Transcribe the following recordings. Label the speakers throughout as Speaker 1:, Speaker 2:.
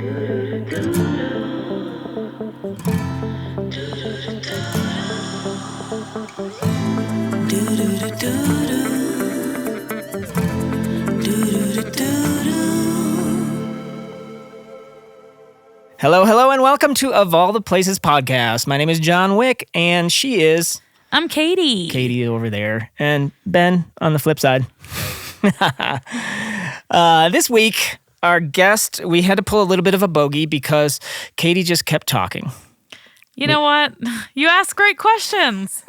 Speaker 1: Hello, hello, and welcome to Of All the Places podcast. My name is John Wick, and she is...
Speaker 2: I'm Katie.
Speaker 1: Katie over there, and Ben on the flip side. This week, our guest, we had to pull a little bit of a bogey because Katie just kept talking.
Speaker 2: You know what? You ask great questions.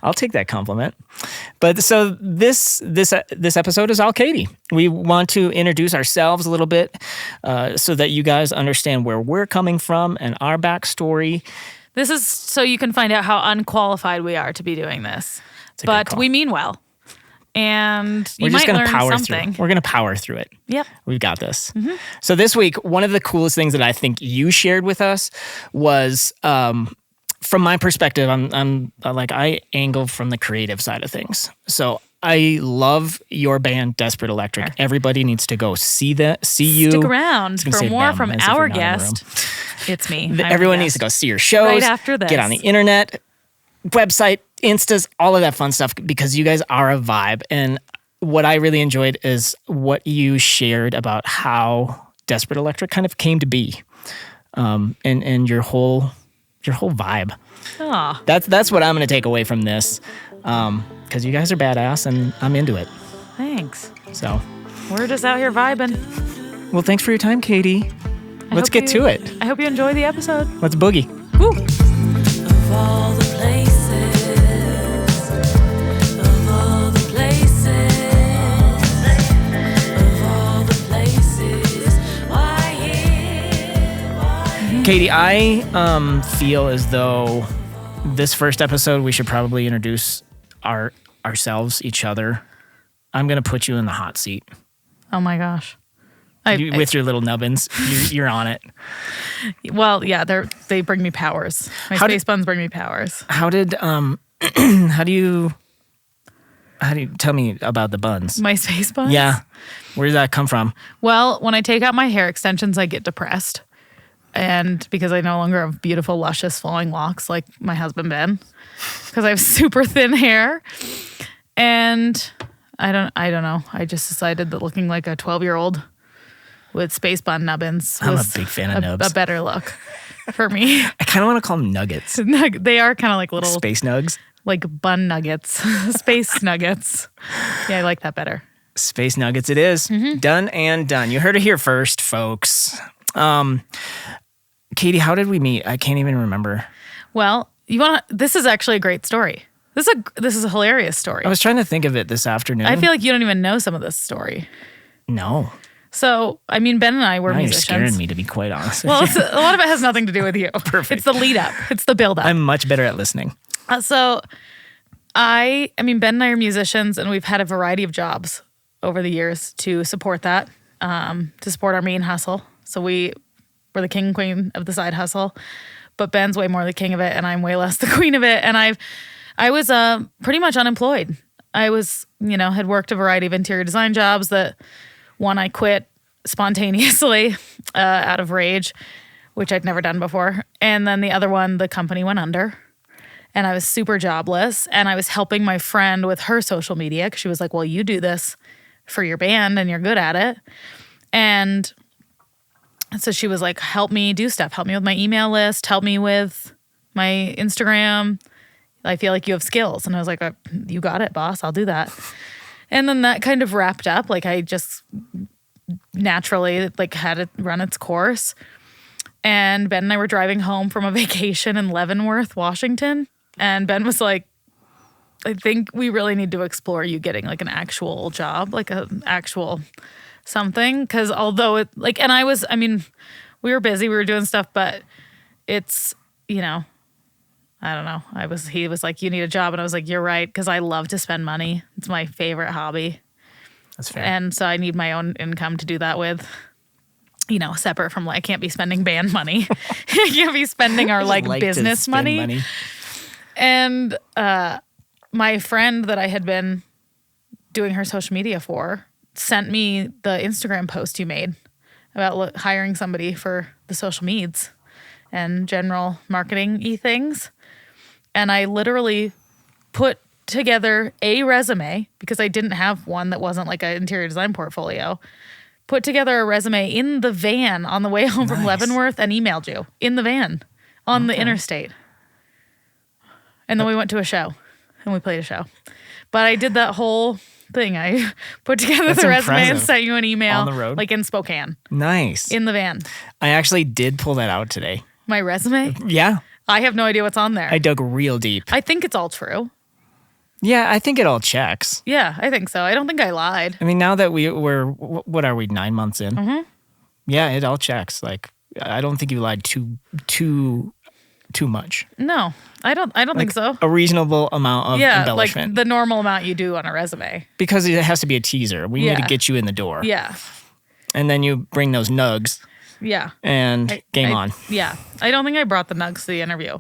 Speaker 1: I'll take that compliment. But so this episode is all Katie. We want to introduce ourselves a little bit so that you guys understand where we're coming from and our backstory.
Speaker 2: This is so you can find out how unqualified we are to be doing this. But we mean well. And you might learn something.
Speaker 1: We're going to power through it.
Speaker 2: Yep.
Speaker 1: We've got this. Mm-hmm. So this week, one of the coolest things that I think you shared with us was, from my perspective, I angle from the creative side of things. So I love your band, Desperate Electric. Everybody needs to go see you.
Speaker 2: Stick around for more from our guest. It's me.
Speaker 1: Everyone needs to go see your shows.
Speaker 2: Right after this.
Speaker 1: Get on the internet, website, Instas, all of that fun stuff, because you guys are a vibe. And what I really enjoyed is what you shared about how Desperate Electric kind of came to be, and your whole vibe.
Speaker 2: Aww.
Speaker 1: That's what I'm going to take away from this, because you guys are badass and I'm into it.
Speaker 2: Thanks.
Speaker 1: So
Speaker 2: we're just out here vibing.
Speaker 1: Well, thanks for your time, Katie. Let's get to it.
Speaker 2: I hope you enjoy the episode.
Speaker 1: Let's boogie.
Speaker 2: Woo.
Speaker 3: Of all the places, of all the places, of all the places, why here?
Speaker 1: Katie, I feel as though this first episode we should probably introduce ourselves, each other. I'm going to put you in the hot seat.
Speaker 2: Oh my gosh.
Speaker 1: With your little nubbins, you're on it.
Speaker 2: Well, yeah, they bring me powers. My space buns bring me powers.
Speaker 1: How do you tell me about the buns?
Speaker 2: My space buns?
Speaker 1: Yeah. Where does that come from?
Speaker 2: Well, when I take out my hair extensions, I get depressed. And because I no longer have beautiful, luscious, flowing locks like my husband Ben, because I have super thin hair. And I don't know. I just decided that looking like a 12-year-old with space bun nubbins was
Speaker 1: a big fan of nubs.
Speaker 2: A better look for me.
Speaker 1: I kind of want to call them nuggets.
Speaker 2: They are kind of like little
Speaker 1: space nugs,
Speaker 2: like bun nuggets, space nuggets. Yeah, I like that better.
Speaker 1: Space nuggets, it is. Mm-hmm. Done and done. You heard it here first, folks. Katie, how did we meet? I can't even remember.
Speaker 2: Well, this is actually a great story. This is a hilarious story.
Speaker 1: I was trying to think of it this afternoon.
Speaker 2: I feel like you don't even know some of this story.
Speaker 1: No.
Speaker 2: So, I mean, Ben and I were musicians.
Speaker 1: You're scaring me, to be quite honest.
Speaker 2: Well, a lot of it has nothing to do with you.
Speaker 1: Perfect.
Speaker 2: It's the lead up. It's the build up.
Speaker 1: I'm much better at listening.
Speaker 2: So, I mean, Ben and I are musicians, and we've had a variety of jobs over the years to support that, to support our main hustle. So we're the king and queen of the side hustle, but Ben's way more the king of it, and I'm way less the queen of it. And I was pretty much unemployed. I was, had worked a variety of interior design jobs that one I quit spontaneously out of rage, which I'd never done before. And then the other one, the company went under and I was super jobless, and I was helping my friend with her social media because she was like, well, you do this for your band and you're good at it. And so she was like, help me do stuff. Help me with my email list. Help me with my Instagram. I feel like you have skills. And I was like, you got it, boss. I'll do that. And then that kind of wrapped up. Like I just naturally had it run its course. And Ben and I were driving home from a vacation in Leavenworth, Washington. And Ben was like, I think we really need to explore you getting like an actual job, like an actual something. Because although it we were busy, we were doing stuff, but it's, I don't know. He was like, you need a job. And I was like, you're right. Because I love to spend money. It's my favorite hobby.
Speaker 1: That's fair.
Speaker 2: And so I need my own income to do that with, separate from I can't be spending band money. I can't be spending our business money. And my friend that I had been doing her social media for sent me the Instagram post you made about hiring somebody for the social meds and general marketing-y things. And I literally put together a resume because I didn't have one that wasn't like an interior design portfolio. Put together a resume in the van on the way home from Leavenworth and emailed you in the van on the interstate. And then we went to a show and we played a show. But I did that whole thing. I put together the resume and sent you an email.
Speaker 1: On the road?
Speaker 2: Like in Spokane.
Speaker 1: Nice.
Speaker 2: In the van.
Speaker 1: I actually did pull that out today.
Speaker 2: My resume?
Speaker 1: Yeah.
Speaker 2: I have no idea what's on there.
Speaker 1: I dug real deep.
Speaker 2: I think it's all true.
Speaker 1: Yeah, I think it all checks.
Speaker 2: Yeah, I think so. I don't think I lied.
Speaker 1: I mean, now that we're, what are we, 9 months in? Mm-hmm. Yeah, it all checks. Like, I don't think you lied too much.
Speaker 2: No, I don't think so.
Speaker 1: A reasonable amount of embellishment.
Speaker 2: Like the normal amount you do on a resume.
Speaker 1: Because it has to be a teaser. We need to get you in the door.
Speaker 2: Yeah.
Speaker 1: And then you bring those nugs.
Speaker 2: Yeah.
Speaker 1: And game on.
Speaker 2: Yeah. I don't think I brought the nugs to the interview.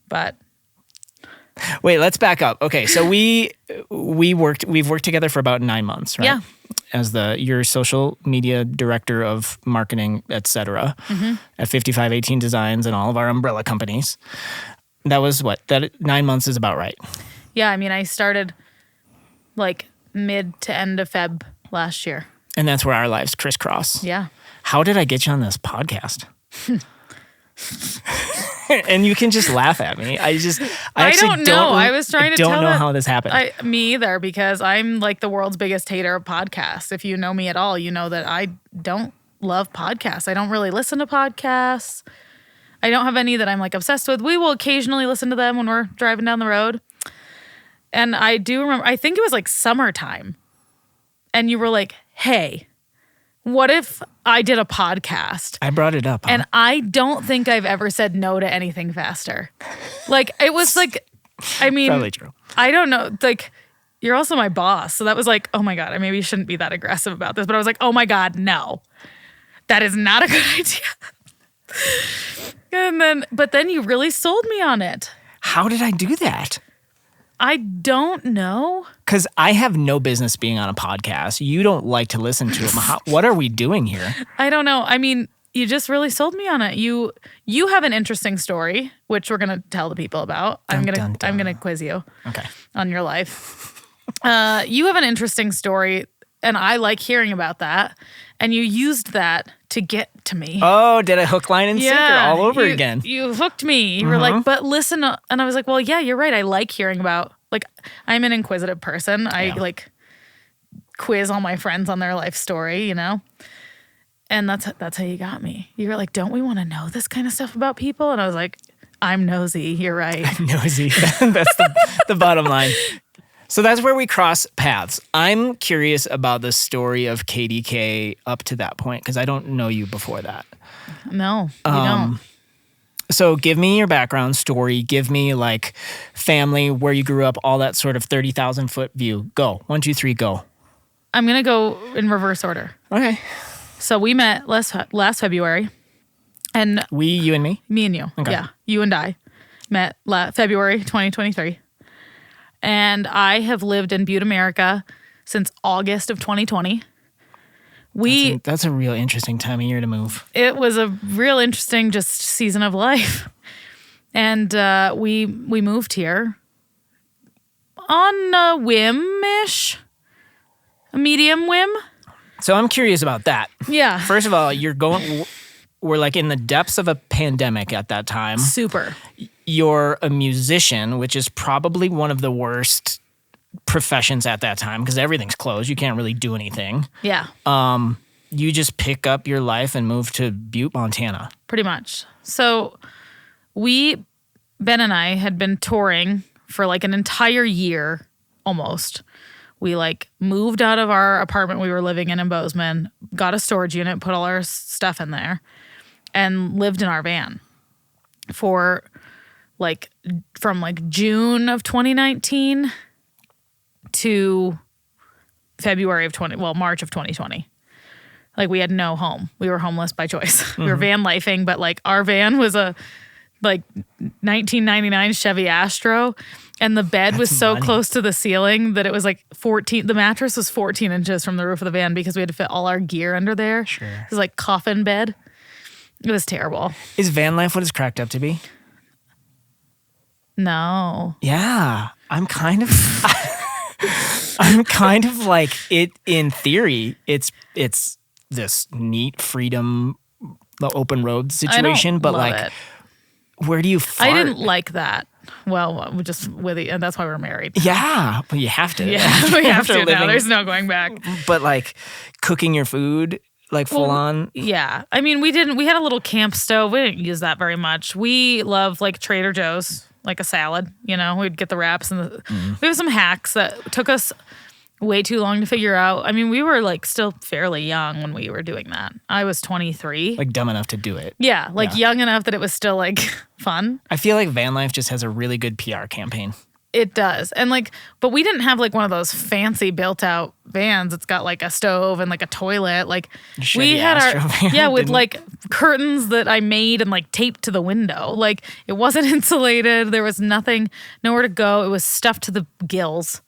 Speaker 2: But
Speaker 1: wait, let's back up. Okay, so we've worked together for about 9 months, right?
Speaker 2: Yeah.
Speaker 1: As your social media director of marketing, etc. At 5518 Designs and all of our umbrella companies. That was that 9 months is about right.
Speaker 2: Yeah, I mean, I started like mid to end of Feb last year.
Speaker 1: And that's where our lives crisscross.
Speaker 2: Yeah.
Speaker 1: How did I get you on this podcast? And you can just laugh at me. I
Speaker 2: don't know. I was trying to tell
Speaker 1: don't know how this happened.
Speaker 2: Me either, because I'm like the world's biggest hater of podcasts. If you know me at all, you know that I don't love podcasts. I don't really listen to podcasts. I don't have any that I'm like obsessed with. We will occasionally listen to them when we're driving down the road. And I do remember, I think it was like summertime. And you were like, hey, what if I did a podcast?
Speaker 1: I brought it up. Huh?
Speaker 2: And I don't think I've ever said no to anything faster. Like, it was like, I mean,
Speaker 1: probably true. I
Speaker 2: don't know. Like, you're also my boss. So that was like, oh my God, I maybe shouldn't be that aggressive about this. But I was like, oh my God, no. That is not a good idea. But then you really sold me on it.
Speaker 1: How did I do that?
Speaker 2: I don't know.
Speaker 1: Because I have no business being on a podcast. You don't like to listen to them. What are we doing here?
Speaker 2: I don't know. I mean, you just really sold me on it. You have an interesting story, which we're gonna tell the people about. I'm gonna quiz you.
Speaker 1: Okay.
Speaker 2: On your life. You have an interesting story, and I like hearing about that. And you used that to get to me.
Speaker 1: Oh, did I hook, line, and sinker all over again?
Speaker 2: You hooked me. You were like, but listen. And I was like, well, yeah, you're right. I like hearing about, like, I'm an inquisitive person. I like quiz all my friends on their life story, you know? And that's how you got me. You were like, don't we want to know this kind of stuff about people? And I was like, I'm nosy. You're right.
Speaker 1: I'm nosy. That's the bottom line. So that's where we cross paths. I'm curious about the story of KDK up to that point because I don't know you before that.
Speaker 2: No, you don't.
Speaker 1: So give me your background story. Give me like family, where you grew up, all that sort of 30,000 foot view. Go. 1, 2, 3, go.
Speaker 2: I'm going to go in reverse order.
Speaker 1: Okay.
Speaker 2: So we met last February. And
Speaker 1: you and me?
Speaker 2: Me and you.
Speaker 1: Okay.
Speaker 2: Yeah. You and I met February 2023. And I have lived in Butte, America since August of 2020.
Speaker 1: That's a real interesting time of year to move.
Speaker 2: It was a real interesting just season of life. And we moved here on a whim-ish, a medium whim.
Speaker 1: So I'm curious about that.
Speaker 2: Yeah.
Speaker 1: First of all, we're like in the depths of a pandemic at that time.
Speaker 2: Super.
Speaker 1: You're a musician, which is probably one of the worst professions at that time because everything's closed. You can't really do anything.
Speaker 2: Yeah.
Speaker 1: You just pick up your life and move to Butte, Montana.
Speaker 2: Pretty much. So Ben and I had been touring for like an entire year almost. We like moved out of our apartment we were living in Bozeman, got a storage unit, put all our stuff in there, and lived in our van for from June of 2019 to March of 2020. Like we had no home. We were homeless by choice. Mm-hmm. We were van lifing, but like our van was a like 1999 Chevy Astro, and the bed was so
Speaker 1: money.
Speaker 2: close to the ceiling that it was like 14. The mattress was 14 inches from the roof of the van because we had to fit all our gear under there.
Speaker 1: Sure.
Speaker 2: It was like coffin bed. It was terrible.
Speaker 1: Is van life what it's cracked up to be?
Speaker 2: No.
Speaker 1: Yeah, I'm kind of like it in theory. It's this neat freedom, the open road situation, but
Speaker 2: love
Speaker 1: like,
Speaker 2: it.
Speaker 1: where do you fart?
Speaker 2: I didn't like that. Well, we just with the, and that's why we're married.
Speaker 1: Yeah, but you have to.
Speaker 2: Yeah, we have
Speaker 1: After
Speaker 2: to now.
Speaker 1: living-
Speaker 2: There's no going back.
Speaker 1: But like cooking your food, like full on.
Speaker 2: Yeah. I mean, we had a little camp stove. We didn't use that very much. We love like Trader Joe's, like a salad, you know, we'd get the wraps and we have some hacks that took us way too long to figure out. I mean, we were like still fairly young when we were doing that. I was 23.
Speaker 1: Like dumb enough to do it.
Speaker 2: Yeah. Like
Speaker 1: Yeah.
Speaker 2: young enough that it was still like fun.
Speaker 1: I feel like van life just has a really good PR campaign.
Speaker 2: It does. And like, but we didn't have like one of those fancy built out vans. It's got like a stove and like a toilet. Like
Speaker 1: Chevy
Speaker 2: we had
Speaker 1: Astro
Speaker 2: our,
Speaker 1: van,
Speaker 2: yeah, with
Speaker 1: didn't-
Speaker 2: like curtains that I made and like taped to the window. Like it wasn't insulated. There was nothing, nowhere to go. It was stuffed to the gills.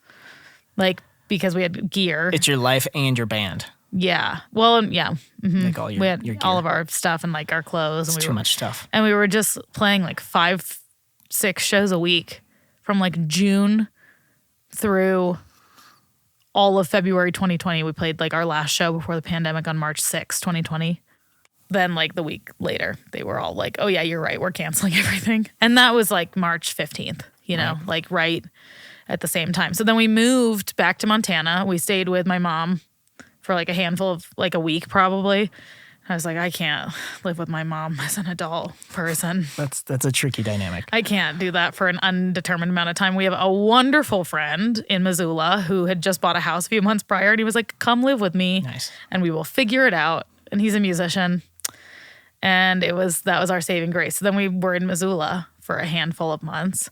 Speaker 2: Like because we had gear.
Speaker 1: It's your life and your band.
Speaker 2: Yeah. Well, yeah. Mhm.
Speaker 1: Like all your,
Speaker 2: We had
Speaker 1: your gear.
Speaker 2: all of our stuff and like our clothes.
Speaker 1: It's
Speaker 2: And we
Speaker 1: too
Speaker 2: were,
Speaker 1: much stuff.
Speaker 2: and we were just playing like 5, 6 shows a week from like June through all of February 2020. We played like our last show before the pandemic on March 6, 2020. Then like the week later, they were all like, oh yeah, you're right. We're canceling everything. And that was like March 15th, you know, like right at the same time. So then we moved back to Montana. We stayed with my mom for like a handful of like a week probably. I was like, I can't live with my mom as an adult person.
Speaker 1: That's a tricky dynamic.
Speaker 2: I can't do that for an undetermined amount of time. We have a wonderful friend in Missoula who had just bought a house a few months prior, and he was like, come live with me.
Speaker 1: Nice.
Speaker 2: And we will figure it out. And he's a musician. And that was our saving grace. So then we were in Missoula for a handful of months.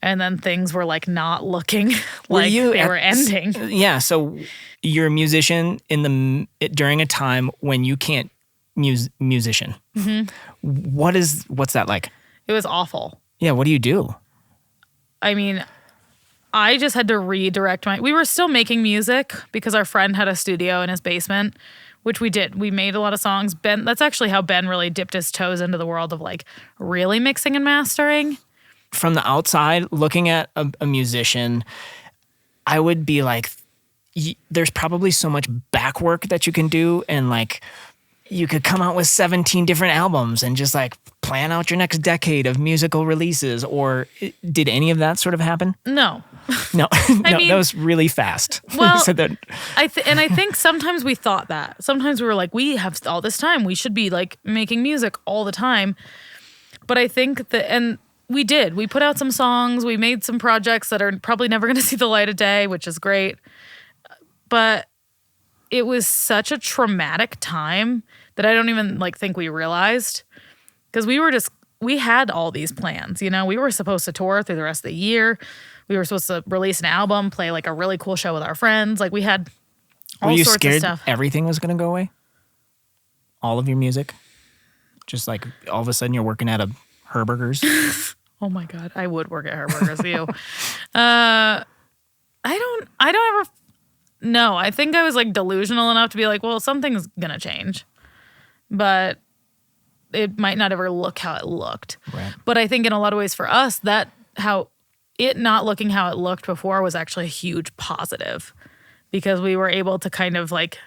Speaker 2: And then things were like not looking like they were ending.
Speaker 1: Yeah, so you're a musician during a time when you can't musician.
Speaker 2: Mm-hmm.
Speaker 1: What's that like?
Speaker 2: It was awful.
Speaker 1: Yeah, what do you do?
Speaker 2: I mean, I just had to redirect we were still making music because our friend had a studio in his basement, which we did. We made a lot of songs. That's actually how Ben really dipped his toes into the world of like really mixing and mastering.
Speaker 1: From the outside, looking at a musician, I would be like, there's probably so much back work that you can do, and like you could come out with 17 different albums and just like plan out your next decade of musical releases. Or did any of that sort of happen?
Speaker 2: No.
Speaker 1: No, no,
Speaker 2: mean-
Speaker 1: that was really fast.
Speaker 2: Well,
Speaker 1: So that,
Speaker 2: I think sometimes we thought that. Sometimes we were like, we have all this time. We should be like making music all the time. But I think that, and we did. We put out some songs. We made some projects that are probably never going to see the light of day, which is great. But it was such a traumatic time that I don't even like think we realized, because we had all these plans. You know, we were supposed to tour through the rest of the year. We were supposed to release an album, play like a really cool show with our friends. Like we had all
Speaker 1: were you
Speaker 2: sorts
Speaker 1: scared
Speaker 2: of stuff.
Speaker 1: everything was going to go away? All of your music? Just like all of a sudden you're working at a Herberger's?
Speaker 2: Oh my God, I would work at Herberger's with you. I don't ever. No, I think I was like delusional enough to be like, well, something's gonna change, but it might not ever look how it looked.
Speaker 1: Right.
Speaker 2: But I think in a lot of ways for us, it not looking how it looked before was actually a huge positive, because we were able to kind of like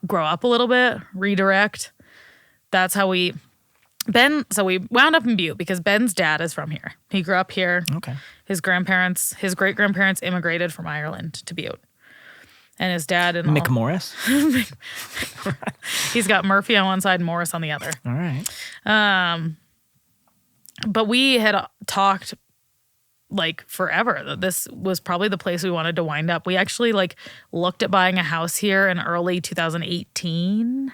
Speaker 2: grow up a little bit, redirect. That's how so we wound up in Butte because Ben's dad is from here. He grew up here.
Speaker 1: Okay.
Speaker 2: His great-grandparents immigrated from Ireland to Butte. And his dad and
Speaker 1: McMorris?
Speaker 2: he's got Murphy on one side and Morris on the other.
Speaker 1: All right.
Speaker 2: But we had talked like forever that this was probably the place we wanted to wind up. We actually like looked at buying a house here in early 2018.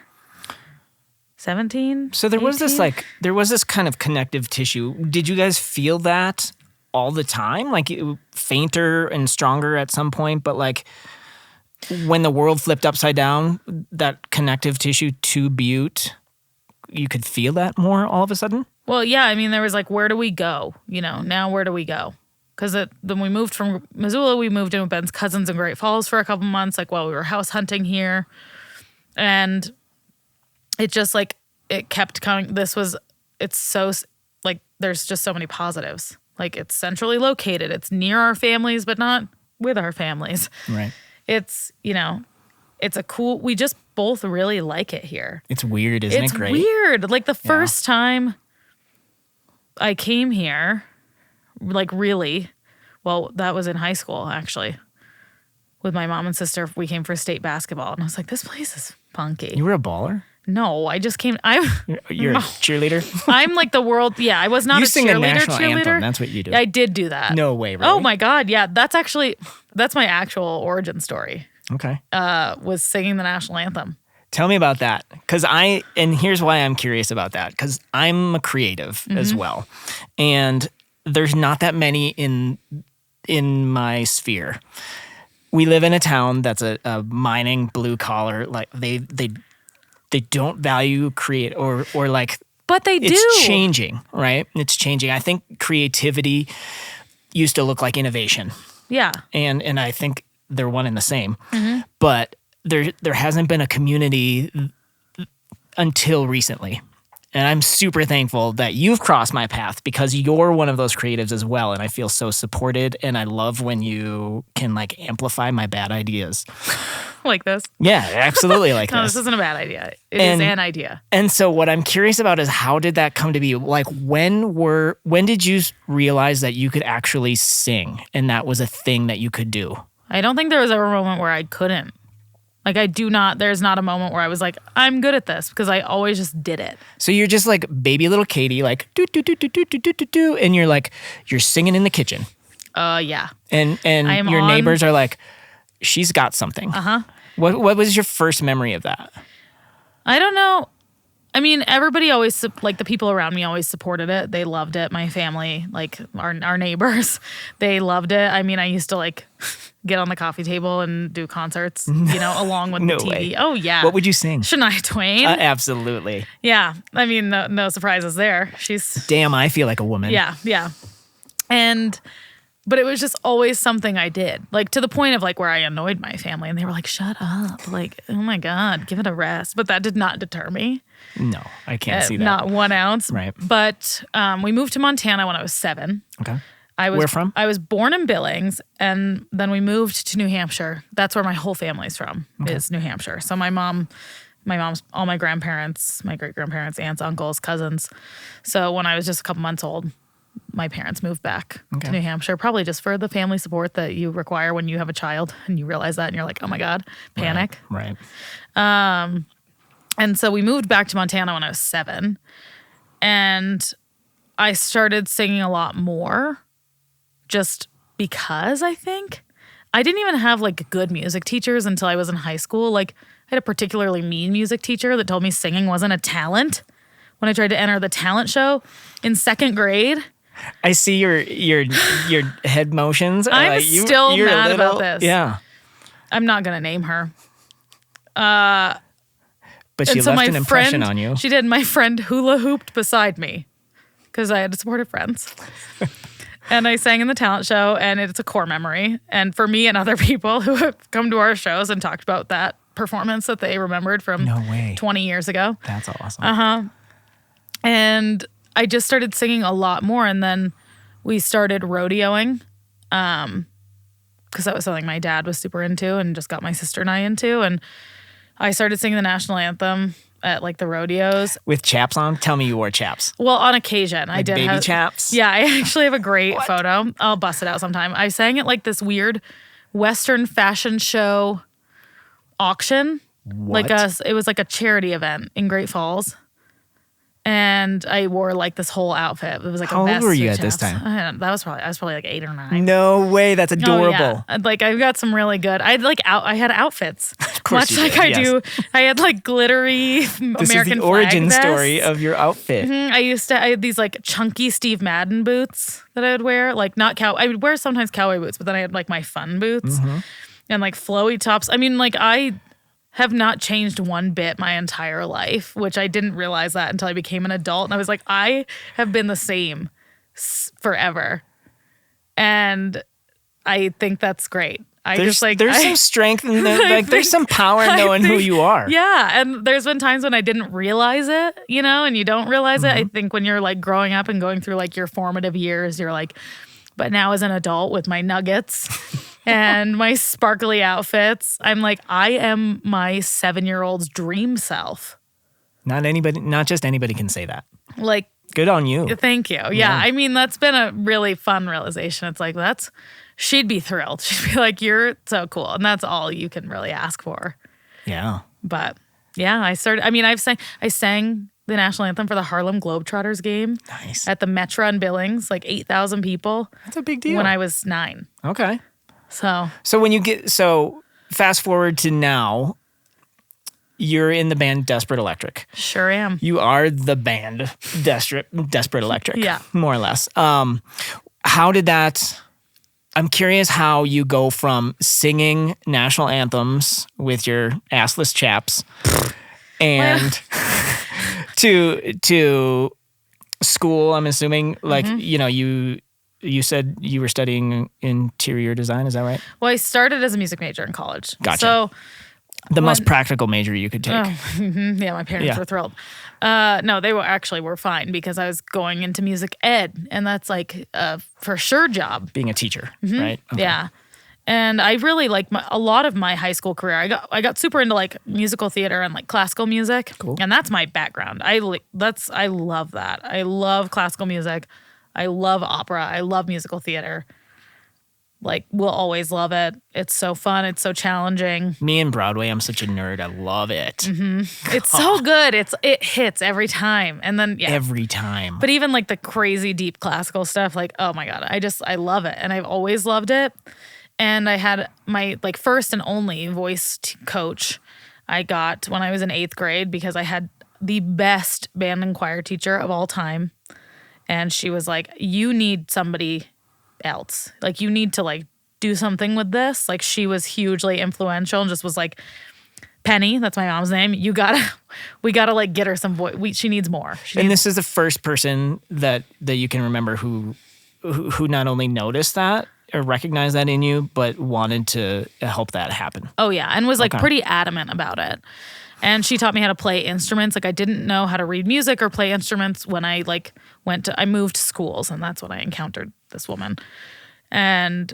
Speaker 2: 17?
Speaker 1: So there was
Speaker 2: 18?
Speaker 1: there was this kind of connective tissue. Did you guys feel that all the time? Like fainter and stronger at some point, but like when the world flipped upside down, that connective tissue to Butte, you could feel that more all of a sudden?
Speaker 2: Well, yeah, I mean, there was like, where do we go? You know, now where do we go? Because then we moved from Missoula, we moved in with Ben's cousins in Great Falls for a couple months, like while we were house hunting here. And it just like, it kept coming. It's so, like, there's just so many positives. Like, it's centrally located. It's near our families, but not with our families.
Speaker 1: Right.
Speaker 2: It's, you know, it's we just both really like it here.
Speaker 1: It's weird, isn't it great?
Speaker 2: It's weird. Like, the first time I came here, like, really, well, that was in high school, actually. With my mom and sister, we came for state basketball. And I was like, this place is funky.
Speaker 1: You were a baller?
Speaker 2: No, I just came.
Speaker 1: You're a cheerleader?
Speaker 2: I'm like the world. Yeah, I was not
Speaker 1: you
Speaker 2: a
Speaker 1: sing
Speaker 2: cheerleader.
Speaker 1: the national
Speaker 2: cheerleader.
Speaker 1: anthem. That's what you do.
Speaker 2: Yeah, I did do that.
Speaker 1: No way, really?
Speaker 2: Oh my God. Yeah, that's my actual origin story.
Speaker 1: Okay.
Speaker 2: Was singing the national anthem.
Speaker 1: Tell me about that. And here's why I'm curious about that. Because I'm a creative as well. And there's not that many in my sphere. We live in a town that's a mining blue collar. Like they don't value or like.
Speaker 2: But they do.
Speaker 1: It's changing, right? It's changing. I think creativity used to look like innovation.
Speaker 2: Yeah.
Speaker 1: And I think they're one and the same. But there hasn't been a community until recently. And I'm super thankful that you've crossed my path because you're one of those creatives as well. And I feel so supported. And I love when you can like amplify my bad ideas.
Speaker 2: Like this?
Speaker 1: Yeah, absolutely like
Speaker 2: No,
Speaker 1: this.
Speaker 2: this isn't a bad idea. It is an idea.
Speaker 1: And so what I'm curious about is how did that come to be? Like when did you realize that you could actually sing and that was a thing that you could do?
Speaker 2: I don't think there was ever a moment where I couldn't. Like there's not a moment where I was like, I'm good at this because I always just did it.
Speaker 1: So you're just like baby little Katy, like do do do do do do do do do, and you're singing in the kitchen.
Speaker 2: Yeah.
Speaker 1: And your neighbors are like, she's got something. What was your first memory of that?
Speaker 2: I don't know. I mean, everybody always, like the people around me always supported it. They loved it. My family, like our neighbors, they loved it. I mean, I used to like get on the coffee table and do concerts, you know, along with
Speaker 1: No
Speaker 2: the TV.
Speaker 1: way.
Speaker 2: Oh, yeah.
Speaker 1: What would you sing?
Speaker 2: Shania Twain.
Speaker 1: Absolutely.
Speaker 2: Yeah. I mean, no surprises there. She's...
Speaker 1: Damn, I feel like a woman.
Speaker 2: Yeah, yeah. But it was just always something I did, like to the point of like where I annoyed my family and they were like, shut up. Like, oh my God, give it a rest. But that did not deter me.
Speaker 1: No, I can't see that.
Speaker 2: Not 1 ounce.
Speaker 1: Right.
Speaker 2: But we moved to Montana when I was 7.
Speaker 1: Okay.
Speaker 2: Where
Speaker 1: from?
Speaker 2: I was born in Billings, and then we moved to New Hampshire. That's where my whole family's from, is New Hampshire. So my mom's, all my grandparents, my great-grandparents, aunts, uncles, cousins. So when I was just a couple months old, my parents moved back to New Hampshire, probably just for the family support that you require when you have a child and you realize that and you're like, oh my God, panic.
Speaker 1: Right.
Speaker 2: And so we moved back to Montana when I was 7, and I started singing a lot more just because I think I didn't even have like good music teachers until I was in high school. Like I had a particularly mean music teacher that told me singing wasn't a talent when I tried to enter the talent show in 2nd grade.
Speaker 1: I see your head motions.
Speaker 2: I'm still
Speaker 1: you're
Speaker 2: mad about this.
Speaker 1: Yeah.
Speaker 2: I'm not going to name her.
Speaker 1: But she left an impression on you.
Speaker 2: She did. My friend hula hooped beside me because I had supportive friends. And I sang in the talent show, and it's a core memory. And for me and other people who have come to our shows and talked about that performance that they remembered from 20 years ago.
Speaker 1: That's awesome.
Speaker 2: And I just started singing a lot more, and then we started rodeoing because that was something my dad was super into and just got my sister and I into. And I started singing the national anthem at like the rodeos.
Speaker 1: With chaps on? Tell me you wore chaps.
Speaker 2: Well, on occasion. I did
Speaker 1: baby chaps?
Speaker 2: Yeah, I actually have a great photo. I'll bust it out sometime. I sang at like this weird Western fashion show auction.
Speaker 1: What?
Speaker 2: It was like a charity event in Great Falls. And I wore like this whole outfit. It was like
Speaker 1: How
Speaker 2: a vest.
Speaker 1: old were you
Speaker 2: with
Speaker 1: at this
Speaker 2: chaps.
Speaker 1: time?
Speaker 2: I was probably like 8 or 9.
Speaker 1: No way. That's
Speaker 2: Oh,
Speaker 1: adorable.
Speaker 2: yeah. Like I've got some really good. I had outfits. Of
Speaker 1: course
Speaker 2: much
Speaker 1: you
Speaker 2: like
Speaker 1: did,
Speaker 2: I
Speaker 1: yes.
Speaker 2: do. I had like glittery
Speaker 1: This
Speaker 2: American
Speaker 1: is the
Speaker 2: flag
Speaker 1: origin
Speaker 2: vests.
Speaker 1: story of your outfit.
Speaker 2: I had these like chunky Steve Madden boots that I would wear. Like not I would wear sometimes cowboy boots, but then I had like my fun boots and like flowy tops. I mean, like I have not changed one bit my entire life, which I didn't realize that until I became an adult. And I was like, I have been the same forever. And I think that's great.
Speaker 1: There's some strength in there's some power in knowing who you are.
Speaker 2: Yeah. And there's been times when I didn't realize it, and you don't realize it. I think when you're like growing up and going through like your formative years, you're like, but now as an adult with my nuggets and my sparkly outfits, I'm like, I am my 7-year-old's dream self.
Speaker 1: Not just anybody can say that.
Speaker 2: Like,
Speaker 1: good on you.
Speaker 2: Thank you. Yeah. I mean, that's been a really fun realization. It's like, she'd be thrilled. She'd be like, you're so cool. And that's all you can really ask for.
Speaker 1: Yeah.
Speaker 2: But yeah, I sang the national anthem for the Harlem Globetrotters game.
Speaker 1: Nice.
Speaker 2: At the Metro in Billings, like 8,000 people.
Speaker 1: That's a big deal.
Speaker 2: When I was 9.
Speaker 1: Okay.
Speaker 2: So
Speaker 1: fast forward to now, you're in the band Desperate Electric.
Speaker 2: Sure am.
Speaker 1: You are the band Desperate Electric.
Speaker 2: Yeah.
Speaker 1: More or less. How did that... I'm curious how you go from singing national anthems with your assless chaps and to school. I'm assuming, like, you said you were studying interior design. Is that right?
Speaker 2: Well, I started as a music major in college.
Speaker 1: Gotcha.
Speaker 2: So
Speaker 1: the most practical major you could take.
Speaker 2: Yeah, my parents were thrilled. No, they were fine because I was going into music ed, and that's like a for sure job.
Speaker 1: Being a teacher, right? Okay.
Speaker 2: Yeah. And I really like a lot of my high school career. I got super into like musical theater and like classical music, and that's my background. I love that. I love classical music. I love opera. I love musical theater. Like, we'll always love it. It's so fun. It's so challenging.
Speaker 1: Me and Broadway, I'm such a nerd. I love it.
Speaker 2: Mm-hmm. It's so good. It hits every time. And then,
Speaker 1: every time.
Speaker 2: But even like the crazy deep classical stuff, like, oh my God, I love it. And I've always loved it. And I had my like first and only voice coach I got when I was in 8th grade because I had the best band and choir teacher of all time. And she was like, you need somebody else. Like, you need to like do something with this. Like, she was hugely influential and just was like, Penny, that's my mom's name. We gotta like get her some voice. She needs more.
Speaker 1: This is the first person that you can remember who not only noticed that or recognized that in you, but wanted to help that happen.
Speaker 2: Oh yeah, and was like pretty adamant about it. And she taught me how to play instruments. Like, I didn't know how to read music or play instruments when I like I moved to schools, and that's when I encountered this woman. And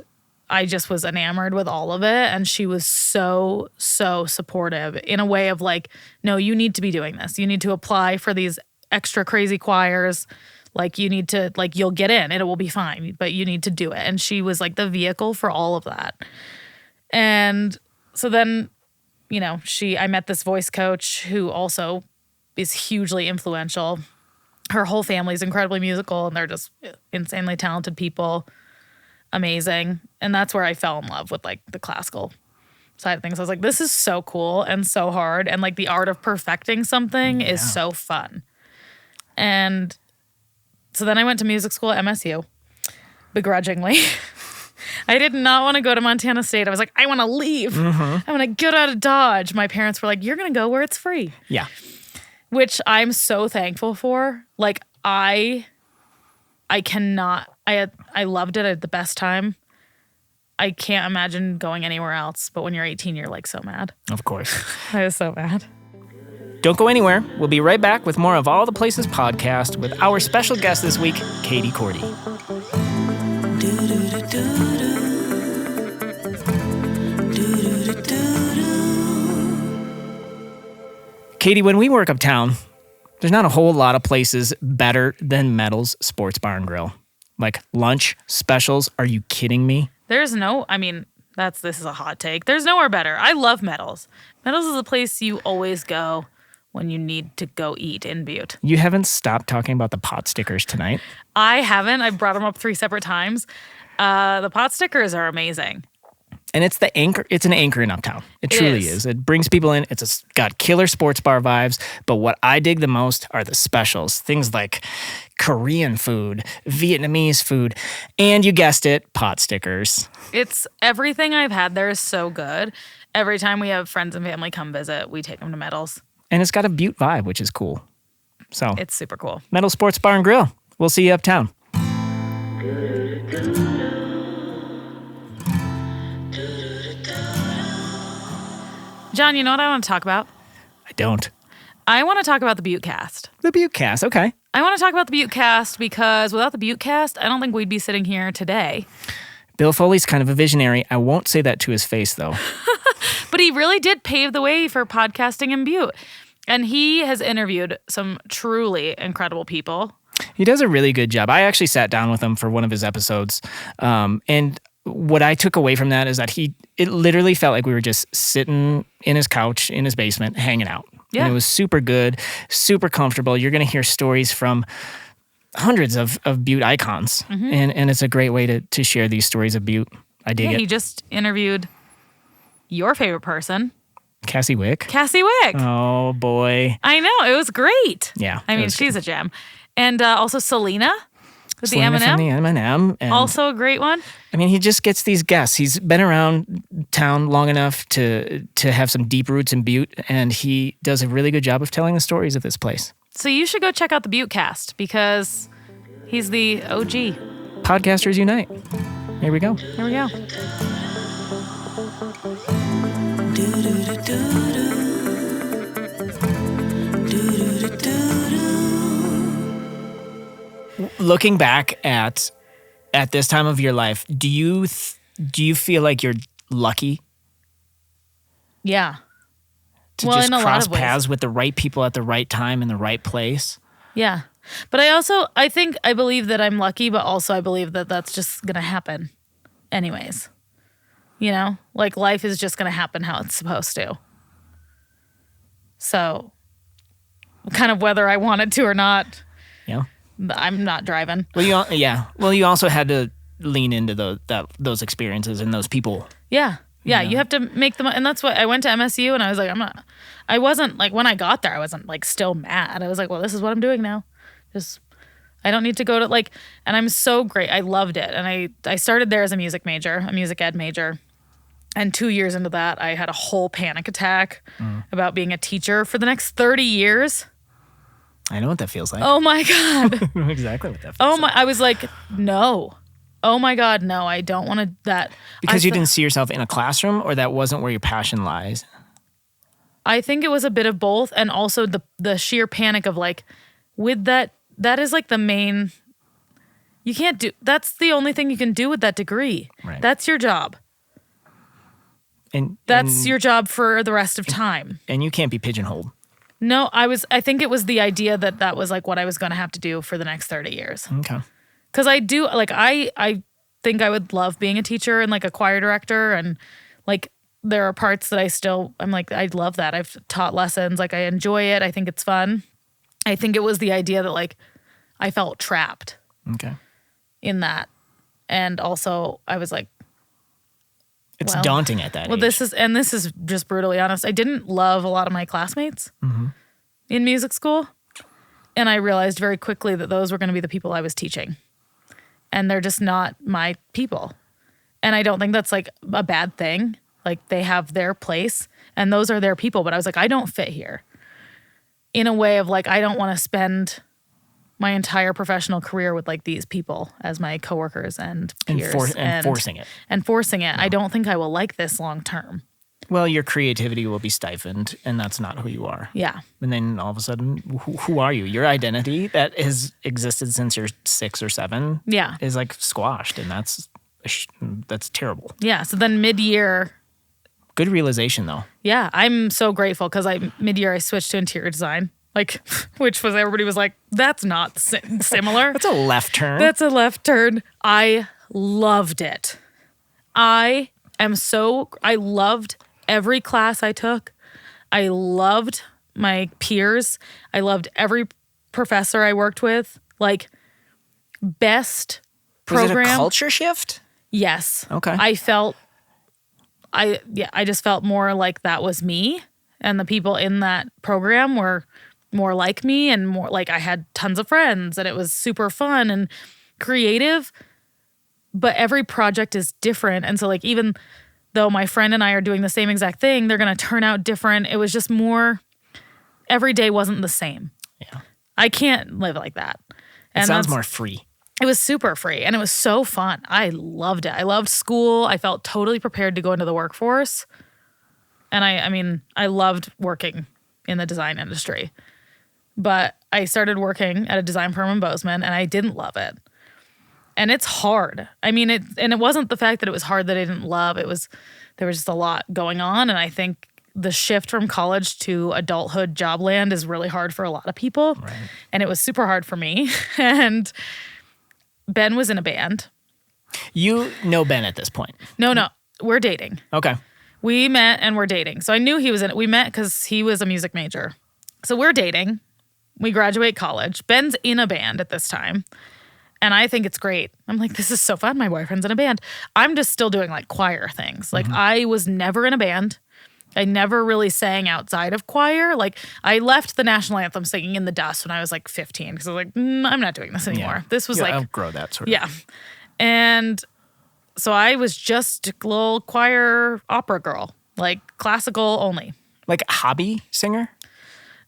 Speaker 2: I just was enamored with all of it. And she was so, so supportive in a way of like, no, you need to be doing this. You need to apply for these extra crazy choirs. Like, you need to, like, you'll get in, it will be fine, but you need to do it. And she was like the vehicle for all of that. And so then, I met this voice coach who also is hugely influential. Her whole family's incredibly musical, and they're just insanely talented people. Amazing. And that's where I fell in love with like the classical side of things. I was like, this is so cool and so hard. And like the art of perfecting something is so fun. And so then I went to music school at MSU, begrudgingly. I did not want to go to Montana State. I was like, I want to leave. I want to get out of Dodge. My parents were like, you're going to go where it's free.
Speaker 1: Yeah.
Speaker 2: Which I'm so thankful for. Like, I loved it at the best time. I can't imagine going anywhere else. But when you're 18, you're like so mad.
Speaker 1: Of course.
Speaker 2: I was so mad.
Speaker 1: Don't go anywhere. We'll be right back with more of All the Places podcast with our special guest this week, Kayti Korte. Kayti, when we work uptown, there's not a whole lot of places better than Metal's Sports Bar and Grill. Like lunch specials. Are you kidding me?
Speaker 2: This is a hot take. There's nowhere better. I love Metal's. Metal's is a place you always go when you need to go eat in Butte.
Speaker 1: You haven't stopped talking about the pot stickers tonight.
Speaker 2: I haven't. I've brought them up 3 separate times. The pot stickers are amazing.
Speaker 1: And it's the anchor. It's an anchor in Uptown. It truly is. It brings people in. It's got killer sports bar vibes. But what I dig the most are the specials. Things like Korean food, Vietnamese food, and you guessed it, pot stickers.
Speaker 2: It's everything I've had there is so good. Every time we have friends and family come visit, we take them to Metals.
Speaker 1: And it's got a Butte vibe, which is cool. So
Speaker 2: It's super cool.
Speaker 1: Metal Sports Bar and Grill. We'll see you uptown.
Speaker 2: John, you know what I want to talk about?
Speaker 1: I don't.
Speaker 2: I want to talk about the Butte cast.
Speaker 1: The Butte cast, okay.
Speaker 2: I want to talk about the Butte cast because without the Butte cast, I don't think we'd be sitting here today.
Speaker 1: Bill Foley's kind of a visionary. I won't say that to his face, though.
Speaker 2: But he really did pave the way for podcasting in Butte. And he has interviewed some truly incredible people.
Speaker 1: He does a really good job. I actually sat down with him for one of his episodes. And what I took away from that is that it literally felt like we were just sitting in his couch in his basement hanging out.
Speaker 2: Yeah.
Speaker 1: And it was super good, super comfortable. You're going to hear stories from hundreds of Butte icons.
Speaker 2: Mm-hmm.
Speaker 1: And it's a great way to share these stories of Butte. I dig it.
Speaker 2: He just interviewed your favorite person,
Speaker 1: Cassie Wick.
Speaker 2: Cassie Wick.
Speaker 1: Oh, boy.
Speaker 2: I know. It was great.
Speaker 1: Yeah.
Speaker 2: I
Speaker 1: it
Speaker 2: mean,
Speaker 1: was
Speaker 2: she's a gem. And also Selena with
Speaker 1: Selena
Speaker 2: the
Speaker 1: from the
Speaker 2: M&M.
Speaker 1: M&M. And
Speaker 2: Also a great one.
Speaker 1: I mean, he just gets these guests. He's been around town long enough to have some deep roots in Butte, and he does a really good job of telling the stories of this place.
Speaker 2: So you should go check out the Butte cast because he's the OG.
Speaker 1: Podcasters Unite. Here we go.
Speaker 2: Here we go.
Speaker 1: Looking back at this time of your life, do you feel like you're lucky
Speaker 2: Yeah.
Speaker 1: to
Speaker 2: Well,
Speaker 1: just
Speaker 2: in a lot
Speaker 1: cross
Speaker 2: of ways.
Speaker 1: paths with the right people at the right time in the right place?
Speaker 2: Yeah. But I believe that I'm lucky, but also I believe that that's just going to happen anyways. You know, like life is just going to happen how it's supposed to. So kind of whether I wanted to or not,
Speaker 1: Yeah.
Speaker 2: I'm not driving.
Speaker 1: Well, you also had to lean into those experiences and those people.
Speaker 2: Yeah. Yeah. You have to make them. And that's what I went to MSU and I was like, I wasn't like, when I got there, I wasn't like still mad. I was like, well, this is what I'm doing now. I don't need to go to like, and I'm so great. I loved it. And I started there as a music ed major. And 2 years into that, I had a whole panic attack about being a teacher for the next 30 years.
Speaker 1: I know what that feels like.
Speaker 2: Oh my God.
Speaker 1: I know exactly what that feels
Speaker 2: Oh
Speaker 1: like.
Speaker 2: my, I was like, no. Oh my God, no, I don't want to that.
Speaker 1: Because
Speaker 2: I
Speaker 1: you
Speaker 2: fe-
Speaker 1: didn't see yourself in a classroom, or that wasn't where your passion lies?
Speaker 2: I think it was a bit of both. And also the sheer panic of like, with that is like the main, that's the only thing you can do with that degree.
Speaker 1: Right.
Speaker 2: That's your job.
Speaker 1: And
Speaker 2: That's your job for the rest of time.
Speaker 1: and you can't be pigeonholed.
Speaker 2: No, I think it was the idea that was like what I was going to have to do for the next 30 years.
Speaker 1: Okay.
Speaker 2: Because I do, like, I think I would love being a teacher and like a choir director. And like, there are parts that I'm like, I love that. I've taught lessons. Like, I enjoy it. I think it's fun. I think it was the idea that like, I felt trapped
Speaker 1: Okay.
Speaker 2: in that. And also I was like,
Speaker 1: It's
Speaker 2: well,
Speaker 1: daunting at that age.
Speaker 2: this is just brutally honest. I didn't love a lot of my classmates in music school. And I realized very quickly that those were going to be the people I was teaching. And they're just not my people. And I don't think that's like a bad thing. Like they have their place and those are their people. But I was like, I don't fit here. In a way of like, I don't want to spend my entire professional career with like these people as my coworkers and peers.
Speaker 1: and forcing it.
Speaker 2: And forcing it. I don't think I will like this long term.
Speaker 1: Well, your creativity will be stifled, and that's not who you are.
Speaker 2: Yeah.
Speaker 1: And then all of a sudden, who are you? Your identity that has existed since you're 6 or 7
Speaker 2: Yeah.
Speaker 1: is like squashed, and that's terrible.
Speaker 2: Yeah. So then mid-year,
Speaker 1: Good realization, though.
Speaker 2: yeah, I'm so grateful because mid-year I switched to interior design, like, which was everybody was like, that's not similar.
Speaker 1: That's a left turn.
Speaker 2: That's a left turn. I loved it. I loved every class I took. I loved my peers. I loved every professor I worked with. Like, best
Speaker 1: Was
Speaker 2: program.
Speaker 1: it a culture shift?
Speaker 2: Yes.
Speaker 1: Okay.
Speaker 2: I felt I just felt more like that was me, and the people in that program were more like me, and more like I had tons of friends, and it was super fun and creative. But every project is different, and so like even though my friend and I are doing the same exact thing, they're gonna turn out different. It was just more. Every day wasn't the same.
Speaker 1: Yeah.
Speaker 2: I can't live like that.
Speaker 1: It sounds more free.
Speaker 2: It was super free, and it was so fun. I loved it. I loved school. I felt totally prepared to go into the workforce. And I mean, I loved working in the design industry. But I started working at a design firm in Bozeman, and I didn't love it. And it's hard. I mean, it wasn't the fact that it was hard that I didn't love. There was just a lot going on, and I think the shift from college to adulthood job land is really hard for a lot of people.
Speaker 1: Right.
Speaker 2: And it was super hard for me. And Ben was in a band.
Speaker 1: You know Ben at this point.
Speaker 2: No, we're dating.
Speaker 1: Okay.
Speaker 2: We met and we're dating. So I knew he was in it. We met because he was a music major. So we're dating. We graduate college. Ben's in a band at this time. And I think it's great. I'm like, this is so fun. My boyfriend's in a band. I'm just still doing like choir things. Like I was never in a band. I never really sang outside of choir. Like I left the national anthem singing in the dust when I was like 15 because I was like, I'm not doing this anymore.
Speaker 1: Yeah.
Speaker 2: This was
Speaker 1: You'll
Speaker 2: like
Speaker 1: outgrow that sort of.
Speaker 2: Yeah. And so I was just a little choir opera girl, like classical only.
Speaker 1: Like a hobby singer?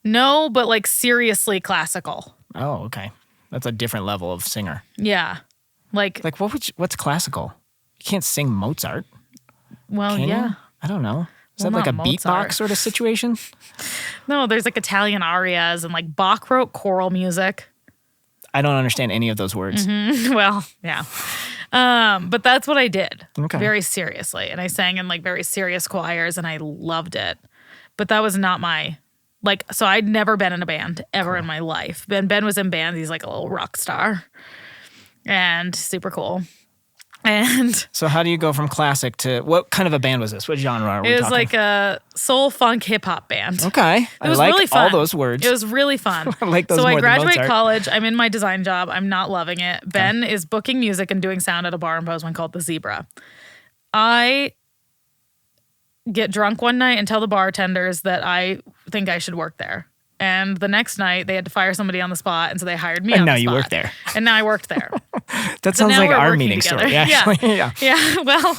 Speaker 2: No, but like seriously classical.
Speaker 1: Oh, okay. That's a different level of singer.
Speaker 2: Yeah. Like
Speaker 1: What's classical? You can't sing Mozart.
Speaker 2: well,
Speaker 1: Can
Speaker 2: yeah.
Speaker 1: you? I don't know. Is
Speaker 2: Well,
Speaker 1: that like a
Speaker 2: not
Speaker 1: beatbox
Speaker 2: Mozart.
Speaker 1: sort of situation?
Speaker 2: No, there's like Italian arias and like Bach wrote choral music.
Speaker 1: I don't understand any of those words.
Speaker 2: Well, yeah. But that's what I did.
Speaker 1: Okay.
Speaker 2: Very seriously. And I sang in like very serious choirs and I loved it. But that was not my so I'd never been in a band ever in my life. Ben was in bands. He's like a little rock star and super cool. And
Speaker 1: So how do you go from classic to what kind of a band was this? What genre are we
Speaker 2: it was
Speaker 1: talking?
Speaker 2: like a soul funk hip hop band.
Speaker 1: Okay.
Speaker 2: It was
Speaker 1: I like
Speaker 2: really fun.
Speaker 1: all those words.
Speaker 2: It was really fun.
Speaker 1: I like those
Speaker 2: so
Speaker 1: more
Speaker 2: I
Speaker 1: than
Speaker 2: graduate
Speaker 1: Mozart.
Speaker 2: college. I'm in my design job. I'm not loving it. Ben is booking music and doing sound at a bar in Bozeman called The Zebra. I get drunk one night and tell the bartenders that I think I should work there. And the next night they had to fire somebody on the spot, and so they hired me.
Speaker 1: And
Speaker 2: on
Speaker 1: now
Speaker 2: the
Speaker 1: you
Speaker 2: spot.
Speaker 1: work there.
Speaker 2: And now I worked there.
Speaker 1: That
Speaker 2: So
Speaker 1: sounds
Speaker 2: now
Speaker 1: like
Speaker 2: we're
Speaker 1: our
Speaker 2: working
Speaker 1: meeting
Speaker 2: together.
Speaker 1: story. Actually. Yeah.
Speaker 2: Yeah. Well,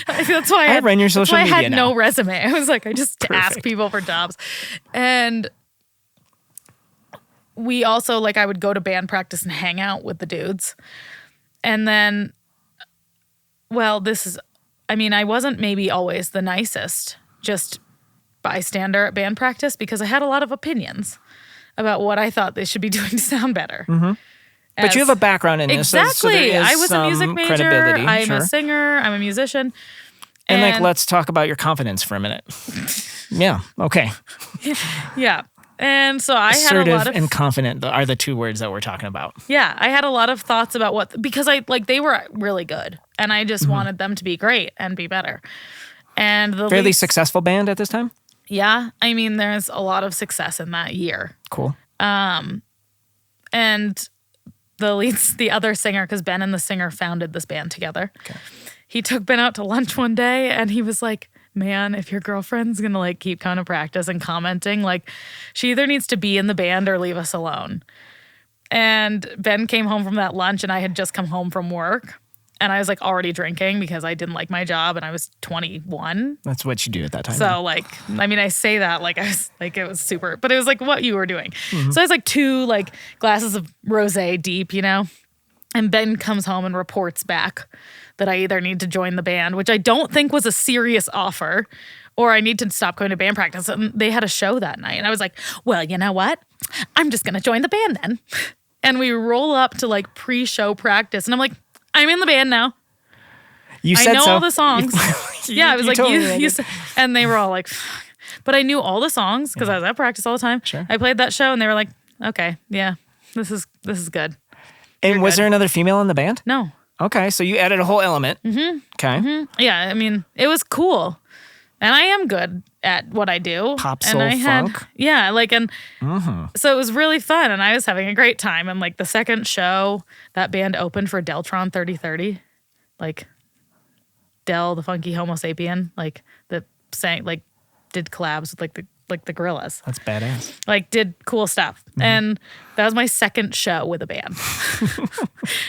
Speaker 2: that's why
Speaker 1: I run your
Speaker 2: that's
Speaker 1: social
Speaker 2: why I
Speaker 1: media
Speaker 2: had
Speaker 1: now.
Speaker 2: no resume. I was like, I just ask
Speaker 1: Perfect.
Speaker 2: people for jobs. And we also I would go to band practice and hang out with the dudes. And then, I wasn't maybe always the nicest, just bystander at band practice because I had a lot of opinions about what I thought they should be doing to sound better.
Speaker 1: But you have a background in this. so
Speaker 2: Exactly.
Speaker 1: there is
Speaker 2: I was a music
Speaker 1: some
Speaker 2: major.
Speaker 1: credibility.
Speaker 2: I'm
Speaker 1: Sure.
Speaker 2: a singer. I'm a musician.
Speaker 1: And let's talk about your confidence for a minute. Yeah. Okay.
Speaker 2: Yeah. And so I had a
Speaker 1: Assertive
Speaker 2: lot of
Speaker 1: and confident are the two words that we're talking about.
Speaker 2: yeah, I had a lot of thoughts about because they were really good and I just wanted them to be great and be better. And the
Speaker 1: Fairly successful band at this time?
Speaker 2: yeah, I mean there's a lot of success in that year.
Speaker 1: Cool.
Speaker 2: And the other singer, because Ben and the singer founded this band together.
Speaker 1: Okay.
Speaker 2: He took Ben out to lunch one day and he was like, man, if your girlfriend's gonna keep coming to practice and commenting, she either needs to be in the band or leave us alone. And Ben came home from that lunch and I had just come home from work and I was already drinking because I didn't like my job and I was 21.
Speaker 1: That's what you do at that time.
Speaker 2: So I say that I was it was super, but it was what you were doing. So I was 2 glasses of rosé deep, and Ben comes home and reports back that I either need to join the band, which I don't think was a serious offer, or I need to stop going to band practice. And they had a show that night. And I was like, well, you know what? I'm just going to join the band then. And we roll up to pre-show practice. And I'm like, I'm in the band now.
Speaker 1: you
Speaker 2: I
Speaker 1: said
Speaker 2: know
Speaker 1: so.
Speaker 2: all the songs. Yeah, I was
Speaker 1: you told me that.
Speaker 2: you said, and they were all like, fuck. But I knew all the songs because I was at practice all the time.
Speaker 1: Sure.
Speaker 2: I played that show and they were like, okay, yeah, this is good.
Speaker 1: And was
Speaker 2: good.
Speaker 1: there another female in the band?
Speaker 2: No.
Speaker 1: Okay, so you added a whole element. Mm-hmm. Okay.
Speaker 2: Yeah, I mean, it was cool. And I am good at what I do.
Speaker 1: Pop,
Speaker 2: and
Speaker 1: soul,
Speaker 2: I had,
Speaker 1: funk.
Speaker 2: yeah, so it was really fun and I was having a great time. And the second show, that band opened for Deltron 3030. Del, the funky Homo sapien, like that sang, like did collabs with like the Gorillas.
Speaker 1: That's badass.
Speaker 2: Like did cool stuff. And that was my second show with a band,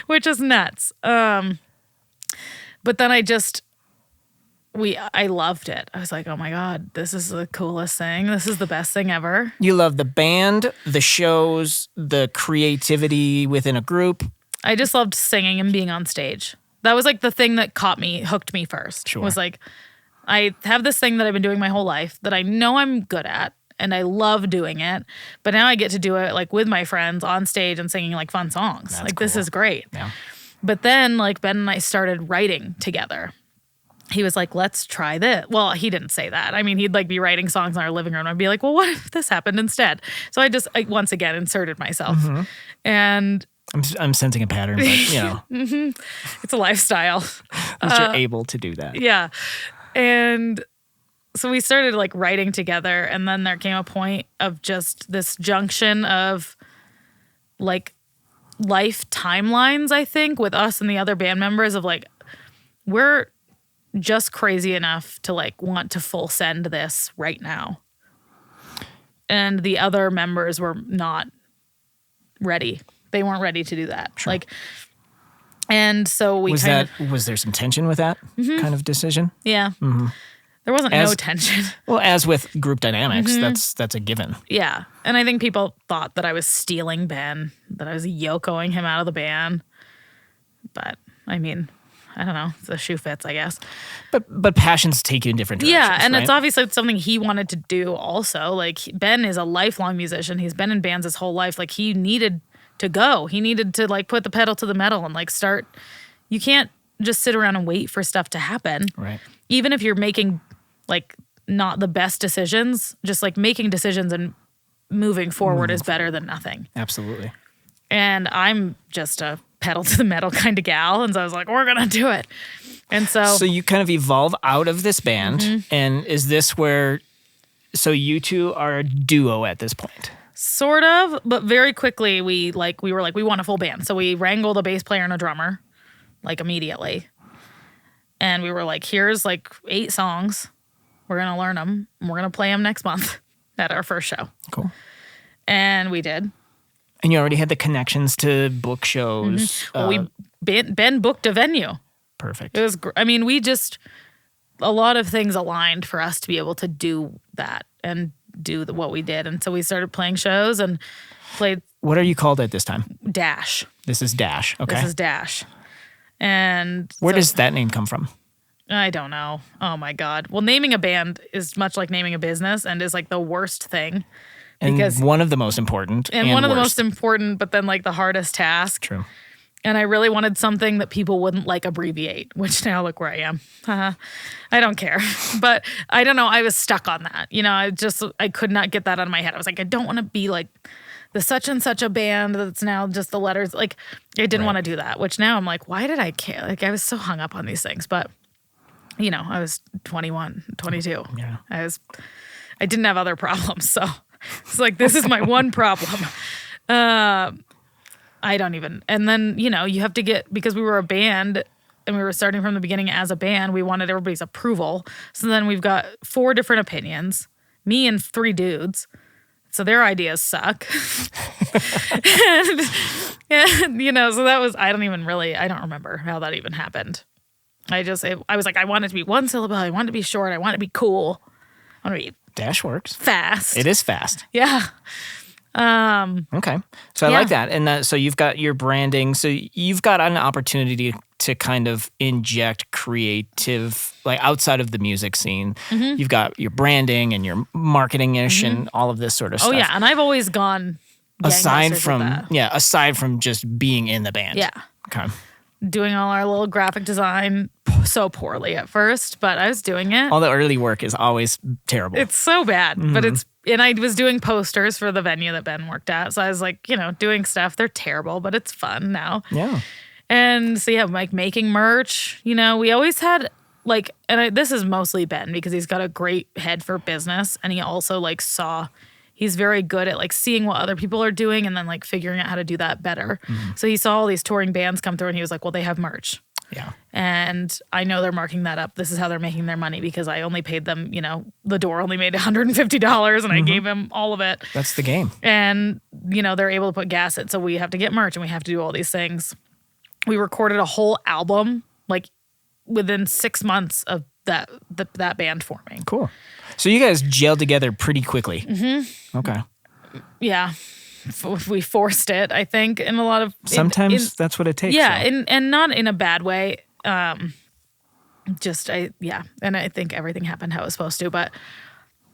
Speaker 2: which is nuts. But then I loved it. I was like, oh my God, this is the coolest thing. This is the best thing ever.
Speaker 1: You love the band, the shows, the creativity within a group.
Speaker 2: I just loved singing and being on stage. That was like the thing that hooked me first.
Speaker 1: Sure.
Speaker 2: Was like, I have this thing that I've been doing my whole life that I know I'm good at and I love doing it. But now I get to do it like with my friends on stage and singing like fun songs.
Speaker 1: That's
Speaker 2: like this
Speaker 1: cool.
Speaker 2: is great.
Speaker 1: Yeah.
Speaker 2: But then like Ben and I started writing together. He was like, let's try this. Well, he didn't say that. I mean, he'd like be writing songs in our living room. I'd be like, well, what if this happened instead? So I once again inserted myself. And
Speaker 1: I'm sensing a pattern, but
Speaker 2: it's a lifestyle.
Speaker 1: that you're able to do that.
Speaker 2: Yeah. And so we started like writing together, and then there came a point of just this junction of like life timelines, I think, with us and the other band members of like, we're just crazy enough to like want to full send this right now. And the other members were not ready. They weren't ready to do that.
Speaker 1: Sure.
Speaker 2: Like, and so we
Speaker 1: Was there some tension with that kind of decision?
Speaker 2: yeah. There wasn't no tension.
Speaker 1: Well, as with group dynamics, that's a given.
Speaker 2: Yeah. And I think people thought that I was stealing Ben, that I was yokoing him out of the band. But I mean, I don't know. The shoe fits, I guess.
Speaker 1: But passions take you in different directions.
Speaker 2: Yeah, and
Speaker 1: right?
Speaker 2: it's obviously something he wanted to do also. Like Ben is a lifelong musician. He's been in bands his whole life. Like he needed to go. He needed to like put the pedal to the metal and like start. You can't just sit around and wait for stuff to happen.
Speaker 1: Right.
Speaker 2: Even if you're making like not the best decisions, just like making decisions and moving forward is better than nothing.
Speaker 1: Absolutely.
Speaker 2: And I'm just a pedal to the metal kind of gal. And so I was like, we're going to do it. And so
Speaker 1: you kind of evolve out of this band. And is this where, so you two are a duo at this point?
Speaker 2: sort of, but very quickly we were like, we want a full band. So we wrangled a bass player and a drummer like immediately. And we were like, here's like 8 songs. We're going to learn them. And we're going to play them next month at our first show.
Speaker 1: Cool.
Speaker 2: And we did.
Speaker 1: And you already had the connections to book shows.
Speaker 2: Well, Ben booked a venue.
Speaker 1: Perfect.
Speaker 2: It was, a lot of things aligned for us to be able to do that and do what we did. And so we started playing shows and played
Speaker 1: What are you called at this time?
Speaker 2: Dash.
Speaker 1: This is Dash. Okay.
Speaker 2: This is Dash. And
Speaker 1: Where does that name come from?
Speaker 2: I don't know. Oh my God. Well, naming a band is much like naming a business and is like the worst thing.
Speaker 1: And
Speaker 2: Because
Speaker 1: one of the most important.
Speaker 2: and one of the
Speaker 1: worst.
Speaker 2: most important, but then like the hardest task.
Speaker 1: True.
Speaker 2: And I really wanted something that people wouldn't like abbreviate, which now look where I am. I don't care. But I don't know. I was stuck on that. You know, I could not get that out of my head. I was like, I don't want to be like the such and such a band that's now just the letters. Like, I didn't want to do that, which now I'm like, why did I care? Like, I was so hung up on these things. But, you know, I was 21, 22.
Speaker 1: Yeah.
Speaker 2: I didn't have other problems. So it's like, this is my one problem. I don't even. And then, you know, you have to get, because we were a band and we were starting from the beginning as a band, we wanted everybody's approval. So then we've got 4 different opinions, me and 3 dudes. So their ideas suck. and, you know, so that was, I don't remember how that even happened. I was like, I want it to be 1 syllable. I want it to be short. I want it to be cool. I want it to be
Speaker 1: Dash works.
Speaker 2: fast.
Speaker 1: It is fast.
Speaker 2: Yeah.
Speaker 1: Okay. So I
Speaker 2: Yeah.
Speaker 1: like that. And so you've got your branding. So you've got an opportunity to kind of inject creative, like outside of the music scene.
Speaker 2: Mm-hmm.
Speaker 1: You've got your branding and your marketing-ish and all of this sort of stuff.
Speaker 2: Oh, yeah. And I've always gone
Speaker 1: Aside
Speaker 2: gangbusters with that.
Speaker 1: aside from just being in the band.
Speaker 2: Yeah.
Speaker 1: Okay.
Speaker 2: Doing all our little graphic design so poorly at first, but I was doing it.
Speaker 1: All the early work is always terrible.
Speaker 2: It's so bad, but and I was doing posters for the venue that Ben worked at. So I was like, you know, doing stuff. They're terrible, but it's fun now.
Speaker 1: yeah.
Speaker 2: And so, yeah, like making merch, you know, we always had like, this is mostly Ben because he's got a great head for business. And he also like he's very good at like seeing what other people are doing and then like figuring out how to do that better. So he saw all these touring bands come through and he was like, well, they have merch.
Speaker 1: Yeah.
Speaker 2: And I know they're marking that up. This is how they're making their money because I only paid them, the door only made $150 and I gave him all of it.
Speaker 1: That's the game.
Speaker 2: And, they're able to put gas in. So we have to get merch and we have to do all these things. We recorded a whole album like within 6 months of that band forming.
Speaker 1: Cool. So you guys gelled together pretty quickly. Mm-hmm. Okay.
Speaker 2: Yeah. We forced it, I think, in a lot of...
Speaker 1: Sometimes that's what it takes.
Speaker 2: Yeah,
Speaker 1: so.
Speaker 2: and not in a bad way. And I think everything happened how it was supposed to. But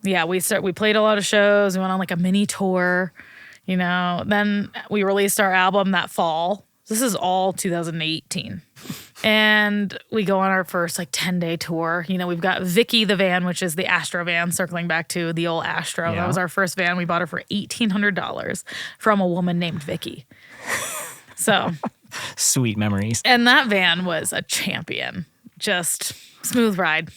Speaker 2: yeah, we played a lot of shows. We went on like a mini tour, Then we released our album that fall. This is all 2018. And we go on our first 10-day tour. We've got Vicky the van, which is the Astro van, circling back to the old Astro.
Speaker 1: Yeah.
Speaker 2: That was our first van. We bought her for $1,800 from a woman named Vicky. So
Speaker 1: sweet memories.
Speaker 2: And that van was a champion. Just smooth ride.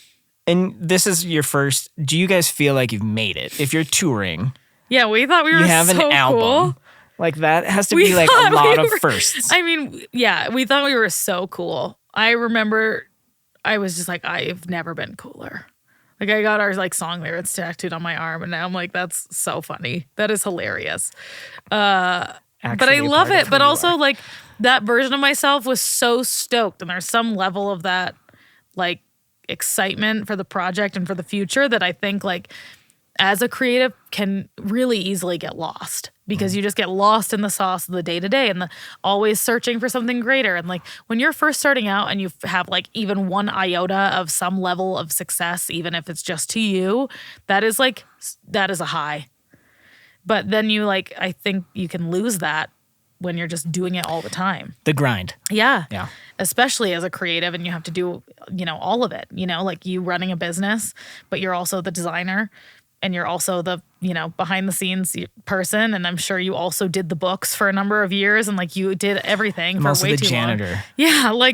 Speaker 1: And this is your first. Do you guys feel like you've made it? If you're touring,
Speaker 2: yeah, we thought we were.
Speaker 1: You have
Speaker 2: so
Speaker 1: an album.
Speaker 2: Cool.
Speaker 1: Like that has to be like a lot of firsts.
Speaker 2: I mean, yeah, we thought we were so cool. I remember I was just like, I've never been cooler. Like I got our song lyrics tattooed on my arm and now I'm like, that's so funny. That is hilarious. But I love it. But also that version of myself was so stoked. And there's some level of that excitement for the project and for the future that I think as a creative can really easily get lost because you just get lost in the sauce of the day to day and always searching for something greater. And when you're first starting out and you have even one iota of some level of success, even if it's just to you, that is a high. But then I think you can lose that when you're just doing it all the time.
Speaker 1: The grind.
Speaker 2: Yeah.
Speaker 1: Yeah.
Speaker 2: Especially as a creative and you have to do, all of it, you running a business, but you're also the designer. And you're also the, behind the scenes person. And I'm sure you also did the books for a number of years. And you did everything
Speaker 1: I'm
Speaker 2: for
Speaker 1: also
Speaker 2: way
Speaker 1: the
Speaker 2: too
Speaker 1: janitor.
Speaker 2: long. Yeah.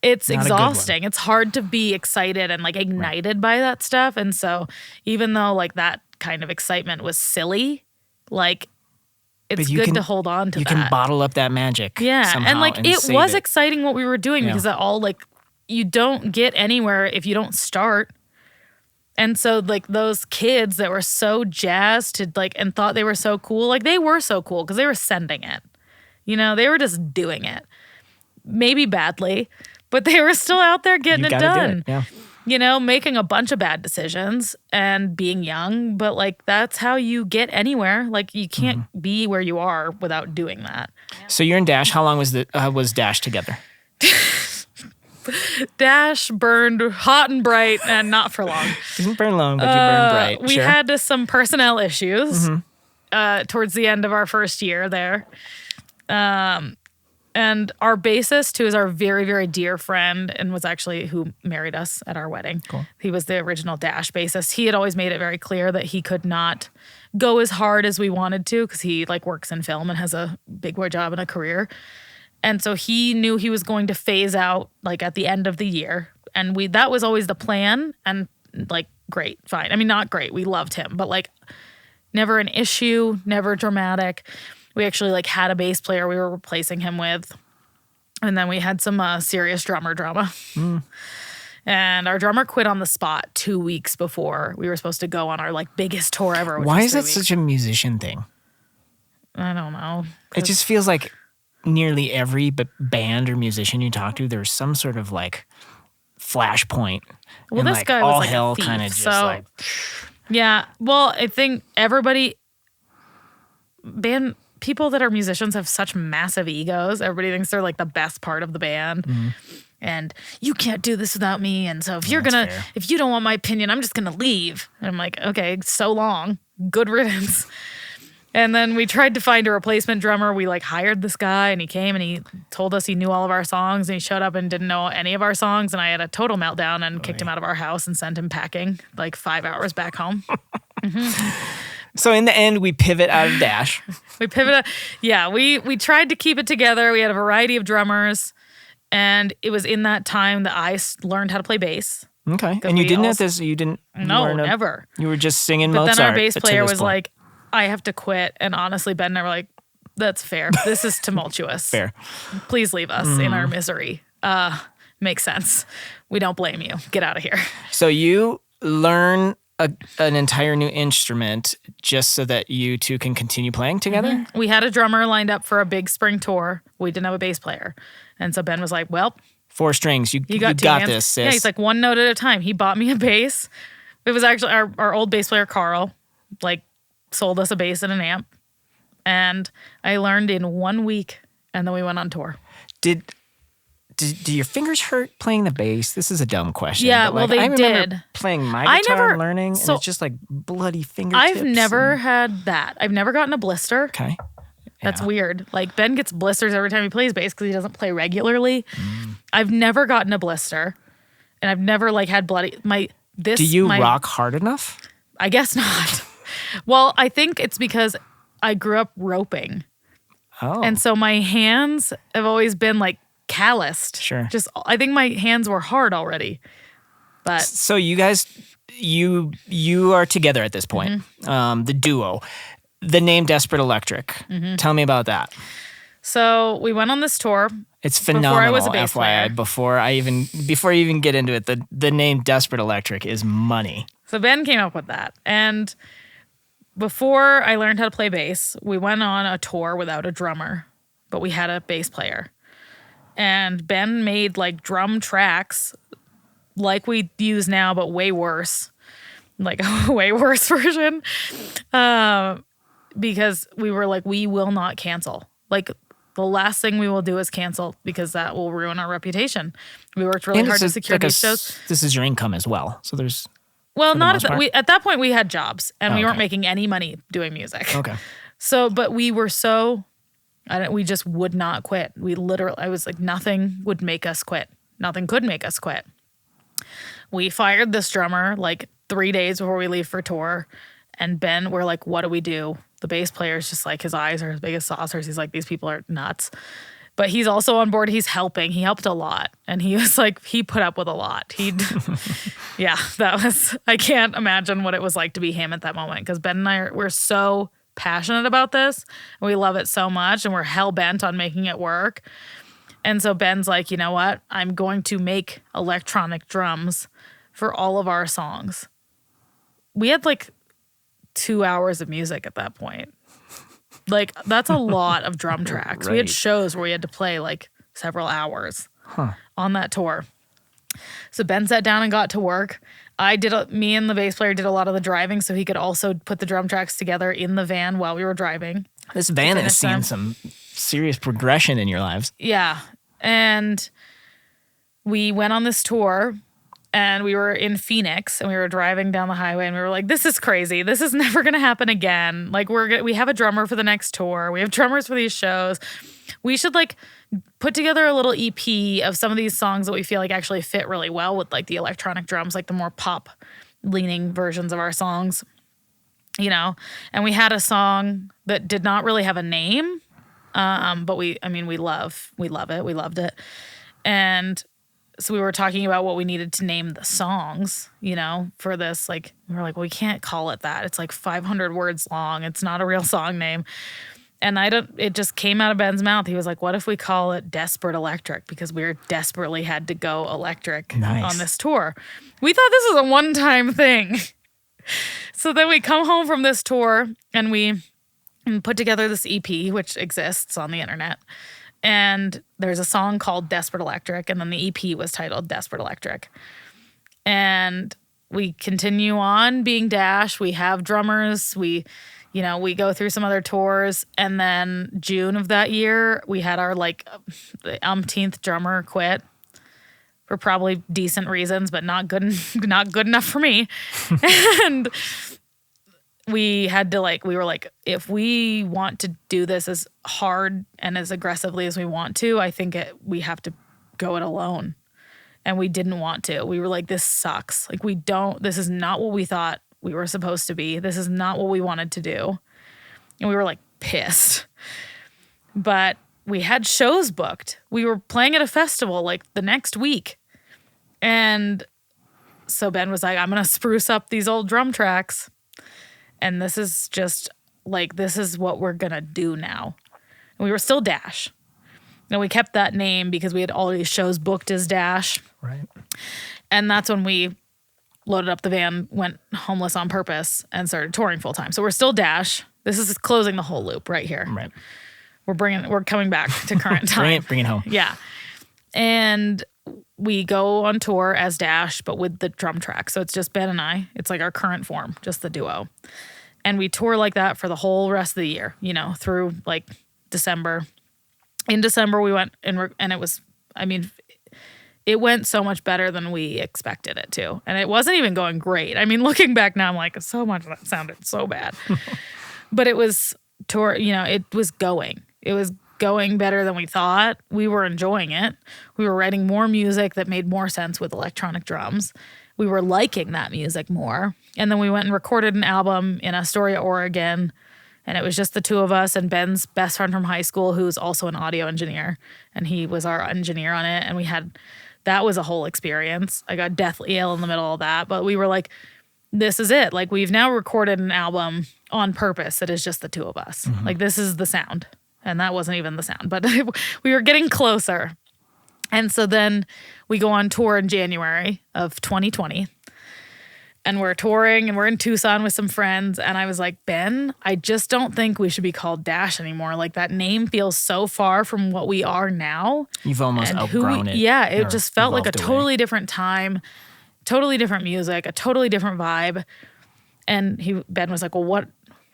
Speaker 2: It's
Speaker 1: Not
Speaker 2: exhausting. It's hard to be excited and ignited by that stuff. And so even though that kind of excitement was silly, it's good to hold on to that.
Speaker 1: You can bottle up that magic.
Speaker 2: Yeah.
Speaker 1: Somehow
Speaker 2: And it was exciting what we were doing because that all you don't get anywhere if you don't start. And so those kids that were so jazzed to and thought they were so cool, they were so cool because they were sending it. They were just doing it. Maybe badly, but they were still out there getting it done.
Speaker 1: Do it. Yeah.
Speaker 2: Making a bunch of bad decisions and being young, but that's how you get anywhere. You can't be where you are without doing that.
Speaker 1: So you're in Dash. How long was Dash together?
Speaker 2: Dash burned hot and bright and not for long.
Speaker 1: Didn't burn long, but you burned bright.
Speaker 2: We had some personnel issues towards the end of our first year there. And our bassist, who is our very, very dear friend and was actually who married us at our wedding.
Speaker 1: Cool.
Speaker 2: He was the original Dash bassist. He had always made it very clear that he could not go as hard as we wanted to because he works in film and has a big boy job and a career. And so he knew he was going to phase out at the end of the year. And that was always the plan. And great, fine. I mean, not great. We loved him, but never an issue, never dramatic. We actually had a bass player we were replacing him with. And then we had some serious drummer drama. And our drummer quit on the spot 2 weeks before we were supposed to go on our biggest tour ever.
Speaker 1: Why is that such a musician thing?
Speaker 2: I don't know.
Speaker 1: It just feels like nearly every band or musician you talk to, there's some sort of flashpoint.
Speaker 2: Well,
Speaker 1: and
Speaker 2: this guy
Speaker 1: all
Speaker 2: was
Speaker 1: hell
Speaker 2: kind of
Speaker 1: just
Speaker 2: yeah. Well, I think band people that are musicians have such massive egos. Everybody thinks they're the best part of the band. And you can't do this without me. And so if you don't want my opinion, I'm just gonna leave. And I'm like, okay, so long. Good riddance. And then we tried to find a replacement drummer. We hired this guy and he came and he told us he knew all of our songs and he showed up and didn't know any of our songs. And I had a total meltdown and kicked him out of our house and sent him packing 5 hours back home.
Speaker 1: So in the end, we pivot out of Dash.
Speaker 2: We tried to keep it together. We had a variety of drummers and it was in that time that I learned how to play bass.
Speaker 1: Okay. And you didn't have this, you didn't?
Speaker 2: No, never.
Speaker 1: You were just singing
Speaker 2: But
Speaker 1: Mozart.
Speaker 2: Then our bass player was like, I have to quit. And honestly, Ben and I were like, that's fair. This is tumultuous.
Speaker 1: Fair.
Speaker 2: Please leave us in our misery. Makes sense. We don't blame you. Get out of here.
Speaker 1: So you learn an entire new instrument just so that you two can continue playing together?
Speaker 2: We had a drummer lined up for a big spring tour. We didn't have a bass player. And so Ben was like, well,
Speaker 1: 4 strings. You got
Speaker 2: two hands.
Speaker 1: this, sis.
Speaker 2: Yeah, he's like, one note at a time. He bought me a bass. It was actually our old bass player, Carl, like sold us a bass and an amp. And I learned in 1 week, and then we went on tour.
Speaker 1: Do your fingers hurt playing the bass? This is a dumb question.
Speaker 2: Yeah,
Speaker 1: but
Speaker 2: well,
Speaker 1: I
Speaker 2: they
Speaker 1: remember
Speaker 2: did.
Speaker 1: playing my guitar and learning, and
Speaker 2: so
Speaker 1: it's just like bloody fingertips.
Speaker 2: I've never had that. I've never gotten a blister.
Speaker 1: Okay.
Speaker 2: That's weird. Like Ben gets blisters every time he plays bass because he doesn't play regularly. I've never gotten a blister, and I've never like had bloody
Speaker 1: Do you rock hard enough?
Speaker 2: I guess not. Well, I think it's because I grew up roping, and so my hands have always been like calloused.
Speaker 1: Sure.
Speaker 2: I think my hands were hard already. But
Speaker 1: So you guys, you are together at this point. The duo. The name Desperate Electric. Tell me about that.
Speaker 2: So we went on this tour.
Speaker 1: It's phenomenal,
Speaker 2: Before I was a bass
Speaker 1: FYI.
Speaker 2: player.
Speaker 1: Before you even get into it, the name Desperate Electric is money.
Speaker 2: So Ben came up with that. And before I learned how to play bass, we went on a tour without a drummer, but we had a bass player. And Ben made like drum tracks like we use now, but way worse. Like a way worse version. Because we were like, we will not cancel. Like the last thing we will do is cancel because that will ruin our reputation. We worked really hard to secure these shows.
Speaker 1: This is your income as well. So there's...
Speaker 2: Well, not at that point we had jobs and we weren't
Speaker 1: okay.
Speaker 2: making any money doing music.
Speaker 1: Okay.
Speaker 2: So, but we were we just would not quit. I was like, nothing would make us quit. Nothing could make us quit. We fired this drummer like 3 days before we leave for tour. And Ben, we're like, what do we do? The bass player is just like, his eyes are as big as saucers. He's like, these people are nuts. But he's also on board. He's helping. He helped a lot. And he was like, he put up with a lot. Yeah, I can't imagine what it was like to be him at that moment. Because Ben and we're so passionate about this. And we love it so much. And we're hell bent on making it work. And so Ben's like, you know what? I'm going to make electronic drums for all of our songs. We had like 2 hours of music at that point. Like, that's a lot of drum tracks. Right. We had shows where we had to play like several hours on that tour. So Ben sat down and got to work. Me and the bass player did a lot of the driving so he could also put the drum tracks together in the van while we were driving.
Speaker 1: This van has seen some serious progression in your lives.
Speaker 2: Yeah. And we went on this tour. And we were in Phoenix, and we were driving down the highway, and we were like, "This is crazy. This is never going to happen again. Like, we have a drummer for the next tour. We have drummers for these shows. We should like put together a little EP of some of these songs that we feel like actually fit really well with like the electronic drums, like the more pop leaning versions of our songs, you know." And we had a song that did not really have a name, but we love it. We loved it, and so we were talking about what we needed to name the songs, you know, for this. Like, we were like, well, we can't call it that. It's like 500 words long. It's not a real song name. And it just came out of Ben's mouth. He was like, what if we call it Desperate Electric? Because we desperately had to go electric on this tour. We thought this was a one-time thing. So then we come home from this tour and we put together this EP, which exists on the internet. And there's a song called Desperate Electric, and then the EP was titled Desperate Electric. And we continue on being Dash. We have drummers. We go through some other tours. And then June of that year, we had our like the umpteenth drummer quit for probably decent reasons, but not good enough for me. And we were like, if we want to do this as hard and as aggressively as we want to, I think we have to go it alone. And we didn't want to. We were like, this sucks. Like, this is not what we thought we were supposed to be. This is not what we wanted to do. And we were like pissed. But we had shows booked. We were playing at a festival like the next week. And so Ben was like, I'm going to spruce up these old drum tracks. And this is just like, this is what we're going to do now. And we were still Dash. And we kept that name because we had all these shows booked as Dash.
Speaker 1: Right.
Speaker 2: And that's when we loaded up the van, went homeless on purpose, and started touring full time. So we're still Dash. This is closing the whole loop right here.
Speaker 1: Right.
Speaker 2: We're coming back to current time.
Speaker 1: Bring it home.
Speaker 2: Yeah. And we go on tour as Dash, but with the drum track. So it's just Ben and I. It's like our current form, just the duo. And we tour like that for the whole rest of the year, you know, through like December. In December, we went and it was, I mean, it went so much better than we expected it to. And it wasn't even going great. I mean, looking back now, I'm like, so much of that sounded so bad. But it was tour, you know, it was going. It was going better than we thought. We were enjoying it. We were writing more music that made more sense with electronic drums. We were liking that music more. And then we went and recorded an album in Astoria, Oregon. And it was just the two of us and Ben's best friend from high school, who's also an audio engineer. And he was our engineer on it. And that was a whole experience. I got deathly ill in the middle of that. But we were like, this is it. Like, we've now recorded an album on purpose that is just the two of us. Mm-hmm. Like, this is the sound. And that wasn't even the sound. But we were getting closer. And so then we go on tour in January of 2020. And we're touring and we're in Tucson with some friends. And I was like, Ben, I just don't think we should be called Dash anymore. Like, that name feels so far from what we are now.
Speaker 1: You've almost outgrown it.
Speaker 2: Yeah, it just felt like a
Speaker 1: away.
Speaker 2: totally different time, totally different music, a totally different vibe. And Ben was like, well, what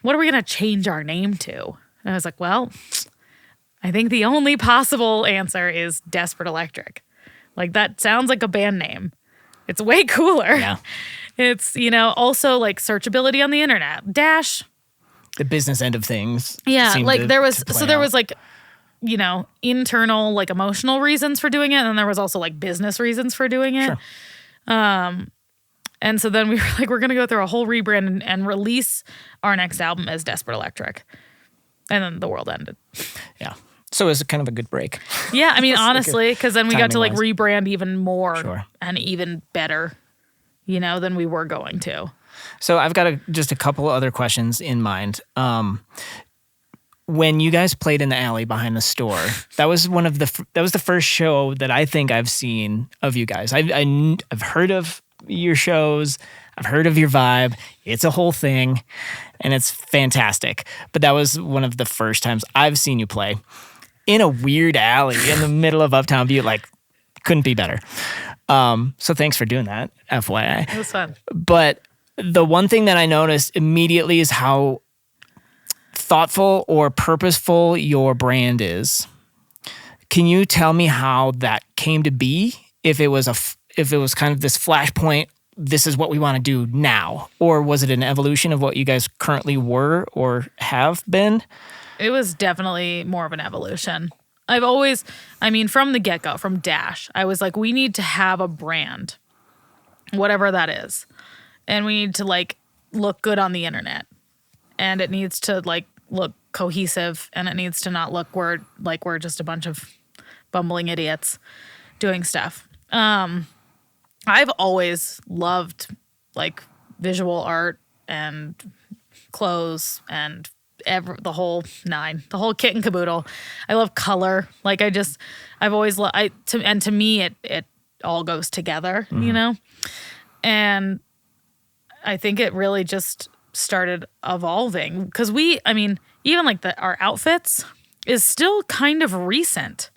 Speaker 2: are we going to change our name to? And I was like, well, I think the only possible answer is Desperate Electric. Like, that sounds like a band name. It's way cooler.
Speaker 1: Yeah.
Speaker 2: It's, you know, also like searchability on the internet. Dash.
Speaker 1: The business end of things.
Speaker 2: Yeah. Like, there was
Speaker 1: was
Speaker 2: like, you know, internal, like, emotional reasons for doing it. And then there was also like business reasons for doing it.
Speaker 1: Sure.
Speaker 2: And so then we were like, we're going to go through a whole rebrand and release our next album as Desperate Electric. And then the world ended.
Speaker 1: Yeah. So it was kind of a good break.
Speaker 2: Yeah, I mean, honestly, because then we got to like
Speaker 1: timing-wise.
Speaker 2: rebrand even more
Speaker 1: Sure.
Speaker 2: and even better, you know, than we were going to.
Speaker 1: So I've got just a couple other questions in mind. When you guys played in the alley behind the store, that was the first show that I think I've seen of you guys. I've heard of your shows. I've heard of your vibe. It's a whole thing, and it's fantastic. But that was one of the first times I've seen you play in a weird alley in the middle of Uptown Butte. Like, couldn't be better. So thanks for doing that, FYI.
Speaker 2: It was fun.
Speaker 1: But the one thing that I noticed immediately is how thoughtful or purposeful your brand is. Can you tell me how that came to be? If it was kind of this flashpoint, this is what we want to do now, or was it an evolution of what you guys currently were or have been?
Speaker 2: It was definitely more of an evolution. I've always, I mean, from the get-go, from Dash, I was like, we need to have a brand, whatever that is. And we need to like look good on the internet. And it needs to like look cohesive, and it needs to not look we're just a bunch of bumbling idiots doing stuff. I've always loved like visual art and clothes and the whole nine, the whole kit and caboodle. I love color. Like, I've always to me it all goes together, you know? And I think it really just started evolving because even like our outfits is still kind of recent.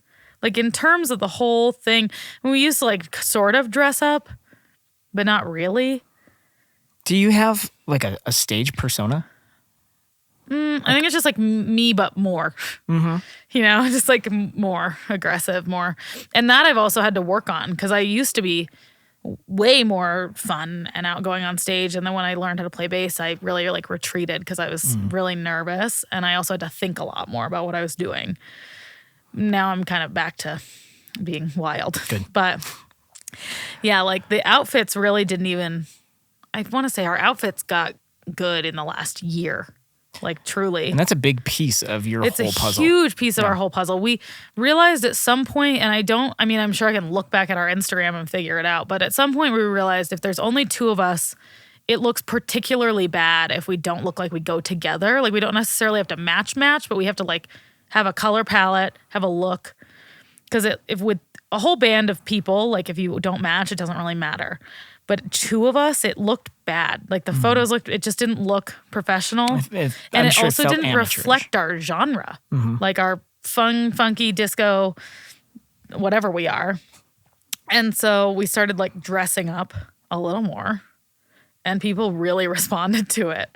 Speaker 2: Like, in terms of the whole thing, we used to like sort of dress up, but not really.
Speaker 1: Do you have like a stage persona?
Speaker 2: I think it's just like me, but more. Mm-hmm. You know, just like more aggressive, more. And that I've also had to work on because I used to be way more fun and outgoing on stage. And then when I learned how to play bass, I really like retreated because I was really nervous. And I also had to think a lot more about what I was doing. Now I'm kind of back to being wild.
Speaker 1: Good.
Speaker 2: But yeah, like the outfits really didn't even, I want to say our outfits got good in the last year. Like, truly.
Speaker 1: And that's a big piece of your whole puzzle.
Speaker 2: It's a huge piece of our whole puzzle. We realized at some point, and I'm sure I can look back at our Instagram and figure it out, but at some point we realized if there's only two of us, it looks particularly bad if we don't look like we go together. Like, we don't necessarily have to match, but we have to like have a color palette, have a look. because if with a whole band of people, like if you don't match, it doesn't really matter. But two of us, it looked bad. Like the photos it just didn't look professional. And
Speaker 1: I'm
Speaker 2: it
Speaker 1: sure
Speaker 2: also
Speaker 1: felt
Speaker 2: didn't
Speaker 1: amateurish.
Speaker 2: reflect our genre, like our funky disco, whatever we are. And so we started like dressing up a little more, and people really responded to it.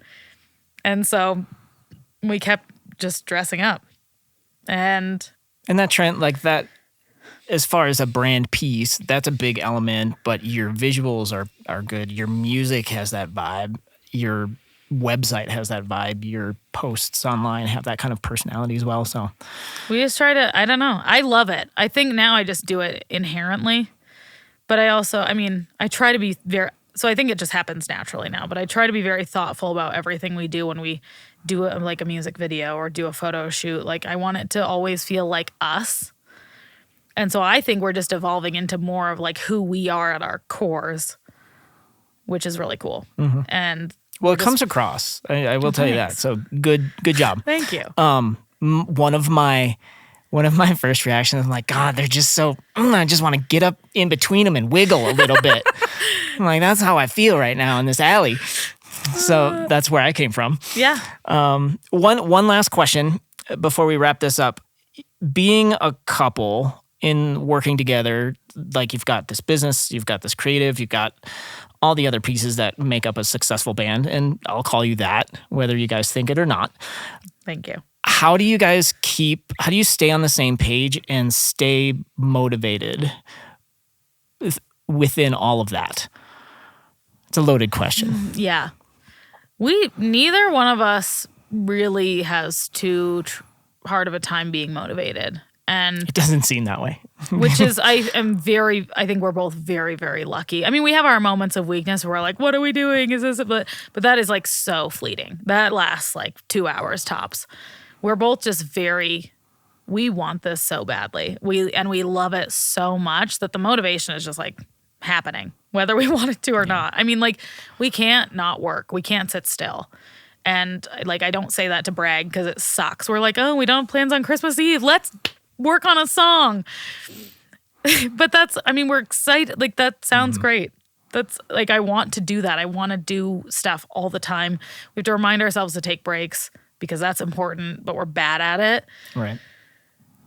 Speaker 2: And so we kept just dressing up. And
Speaker 1: that trend, like that, as far as a brand piece, that's a big element, but your visuals are good. Your music has that vibe. Your website has that vibe. Your posts online have that kind of personality as well. So
Speaker 2: we just try to, I don't know. I love it. I think now I just do it inherently. But I also, I try to be so I think it just happens naturally now, but I try to be very thoughtful about everything we do when we do like a music video or do a photo shoot. Like I want it to always feel like us. And so I think we're just evolving into more of like who we are at our cores, which is really cool. And
Speaker 1: well, it comes across. I will tell you that. So good job.
Speaker 2: Thank you.
Speaker 1: One of my first reactions, I'm like, God, they're just so. I just want to get up in between them and wiggle a little bit. I'm like, that's how I feel right now in this alley. So that's where I came from.
Speaker 2: Yeah.
Speaker 1: One last question before we wrap this up. Being a couple in working together, like you've got this business, you've got this creative, you've got all the other pieces that make up a successful band, and I'll call you that, whether you guys think it or not.
Speaker 2: Thank you.
Speaker 1: How do you stay on the same page and stay motivated within all of that? It's a loaded question.
Speaker 2: Yeah. Neither one of us really has too hard of a time being motivated. And
Speaker 1: it doesn't seem that way.
Speaker 2: Which is, I think we're both very, very lucky. We have our moments of weakness where we're like, what are we doing? Is this, but that is like so fleeting. That lasts like 2 hours tops. We're both just we want this so badly. We love it so much that the motivation is just like happening, whether we want it to or not. We can't not work. We can't sit still. And like, I don't say that to brag because it sucks. We're like, oh, we don't have plans on Christmas Eve. Let's work on a song. But we're excited. Like, that sounds great. That's like, I want to do that. I want to do stuff all the time. We have to remind ourselves to take breaks because that's important, but we're bad at it.
Speaker 1: Right.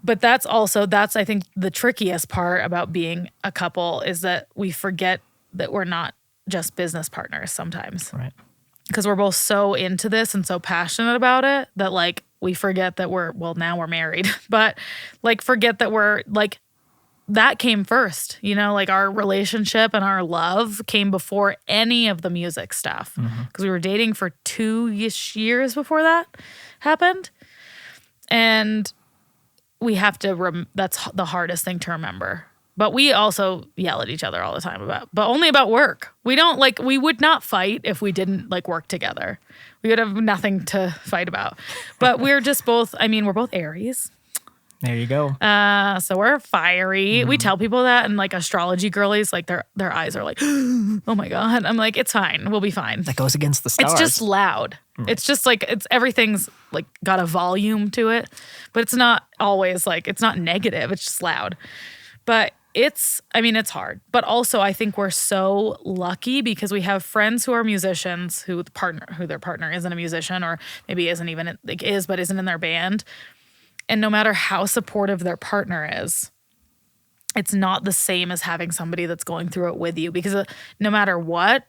Speaker 2: But that's I think the trickiest part about being a couple is that we forget that we're not just business partners sometimes.
Speaker 1: Right.
Speaker 2: Because we're both so into this and so passionate about it that like we forget that now we're married, but like forget that we're like, that came first, like our relationship and our love came before any of the music stuff. Because we were dating for 2-ish years before that happened. And we have to, that's the hardest thing to remember. But we also yell at each other all the time but only about work. We would not fight if we didn't like work together. We would have nothing to fight about. But we're just both, we're both Aries.
Speaker 1: There you go.
Speaker 2: So we're fiery. We tell people that, and like astrology girlies, like their eyes are like, oh my God. I'm like, it's fine. We'll be fine.
Speaker 1: That goes against the stars.
Speaker 2: It's just loud. It's just like, everything's like got a volume to it, but it's not always like, it's not negative. It's just loud. But it's hard. But also I think we're so lucky because we have friends who are musicians who their partner isn't a musician, or maybe isn't even like is, but isn't in their band. And no matter how supportive their partner is, it's not the same as having somebody that's going through it with you, because no matter what,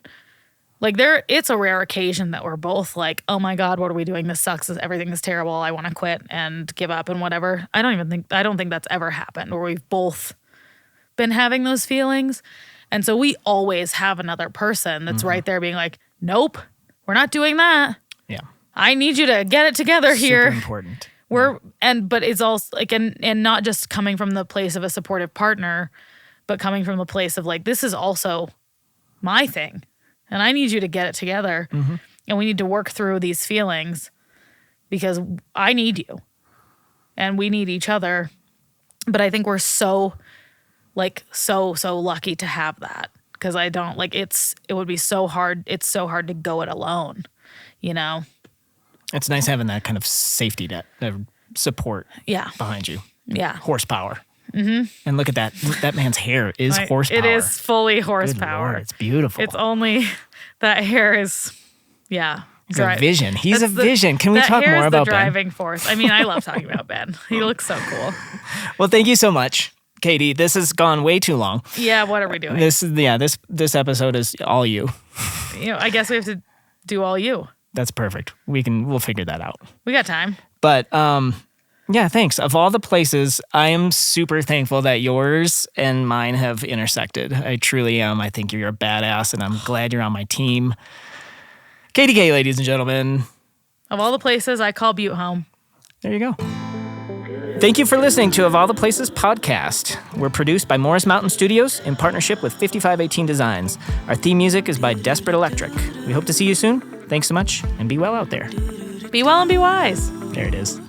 Speaker 2: like it's a rare occasion that we're both like, oh my God, what are we doing? This sucks. Everything is terrible. I want to quit and give up and whatever. I don't think that's ever happened where we've both been having those feelings. And so we always have another person that's right there being like, nope, we're not doing that.
Speaker 1: Yeah.
Speaker 2: I need you to get it together here.
Speaker 1: Super important.
Speaker 2: But it's also like, and not just coming from the place of a supportive partner, but coming from the place of like, this is also my thing and I need you to get it together. And we need to work through these feelings because I need you and we need each other. But I think we're so lucky to have that, because I don't like, it would be so hard. It's so hard to go it alone,
Speaker 1: It's nice having that kind of safety net, support
Speaker 2: Yeah.
Speaker 1: behind you.
Speaker 2: Yeah.
Speaker 1: Horsepower. And look at that. That man's hair is horsepower.
Speaker 2: It is fully
Speaker 1: Good
Speaker 2: horsepower.
Speaker 1: Lord, it's beautiful.
Speaker 2: It's only that hair is, yeah.
Speaker 1: He's a vision. He's a vision. Can we
Speaker 2: that
Speaker 1: talk
Speaker 2: hair
Speaker 1: more
Speaker 2: is
Speaker 1: about
Speaker 2: the
Speaker 1: Ben?
Speaker 2: driving force. I mean, I love talking about Ben. He looks so cool.
Speaker 1: Well, thank you so much, Katie. This has gone way too long.
Speaker 2: Yeah, what are we doing?
Speaker 1: This episode is all you.
Speaker 2: I guess we have to do all you.
Speaker 1: That's perfect. We'll figure that out.
Speaker 2: We got time.
Speaker 1: But yeah, thanks. Of all the places, I am super thankful that yours and mine have intersected. I truly am. I think you're a badass, and I'm glad you're on my team. Katie K, ladies and gentlemen.
Speaker 2: Of all the places, I call Butte home.
Speaker 1: There you go. Thank you for listening to Of All the Places podcast. We're produced by Morris Mountain Studios in partnership with 5518 Designs. Our theme music is by Desperate Electric. We hope to see you soon. Thanks so much, and be well out there.
Speaker 2: Be well and be wise.
Speaker 1: There it is.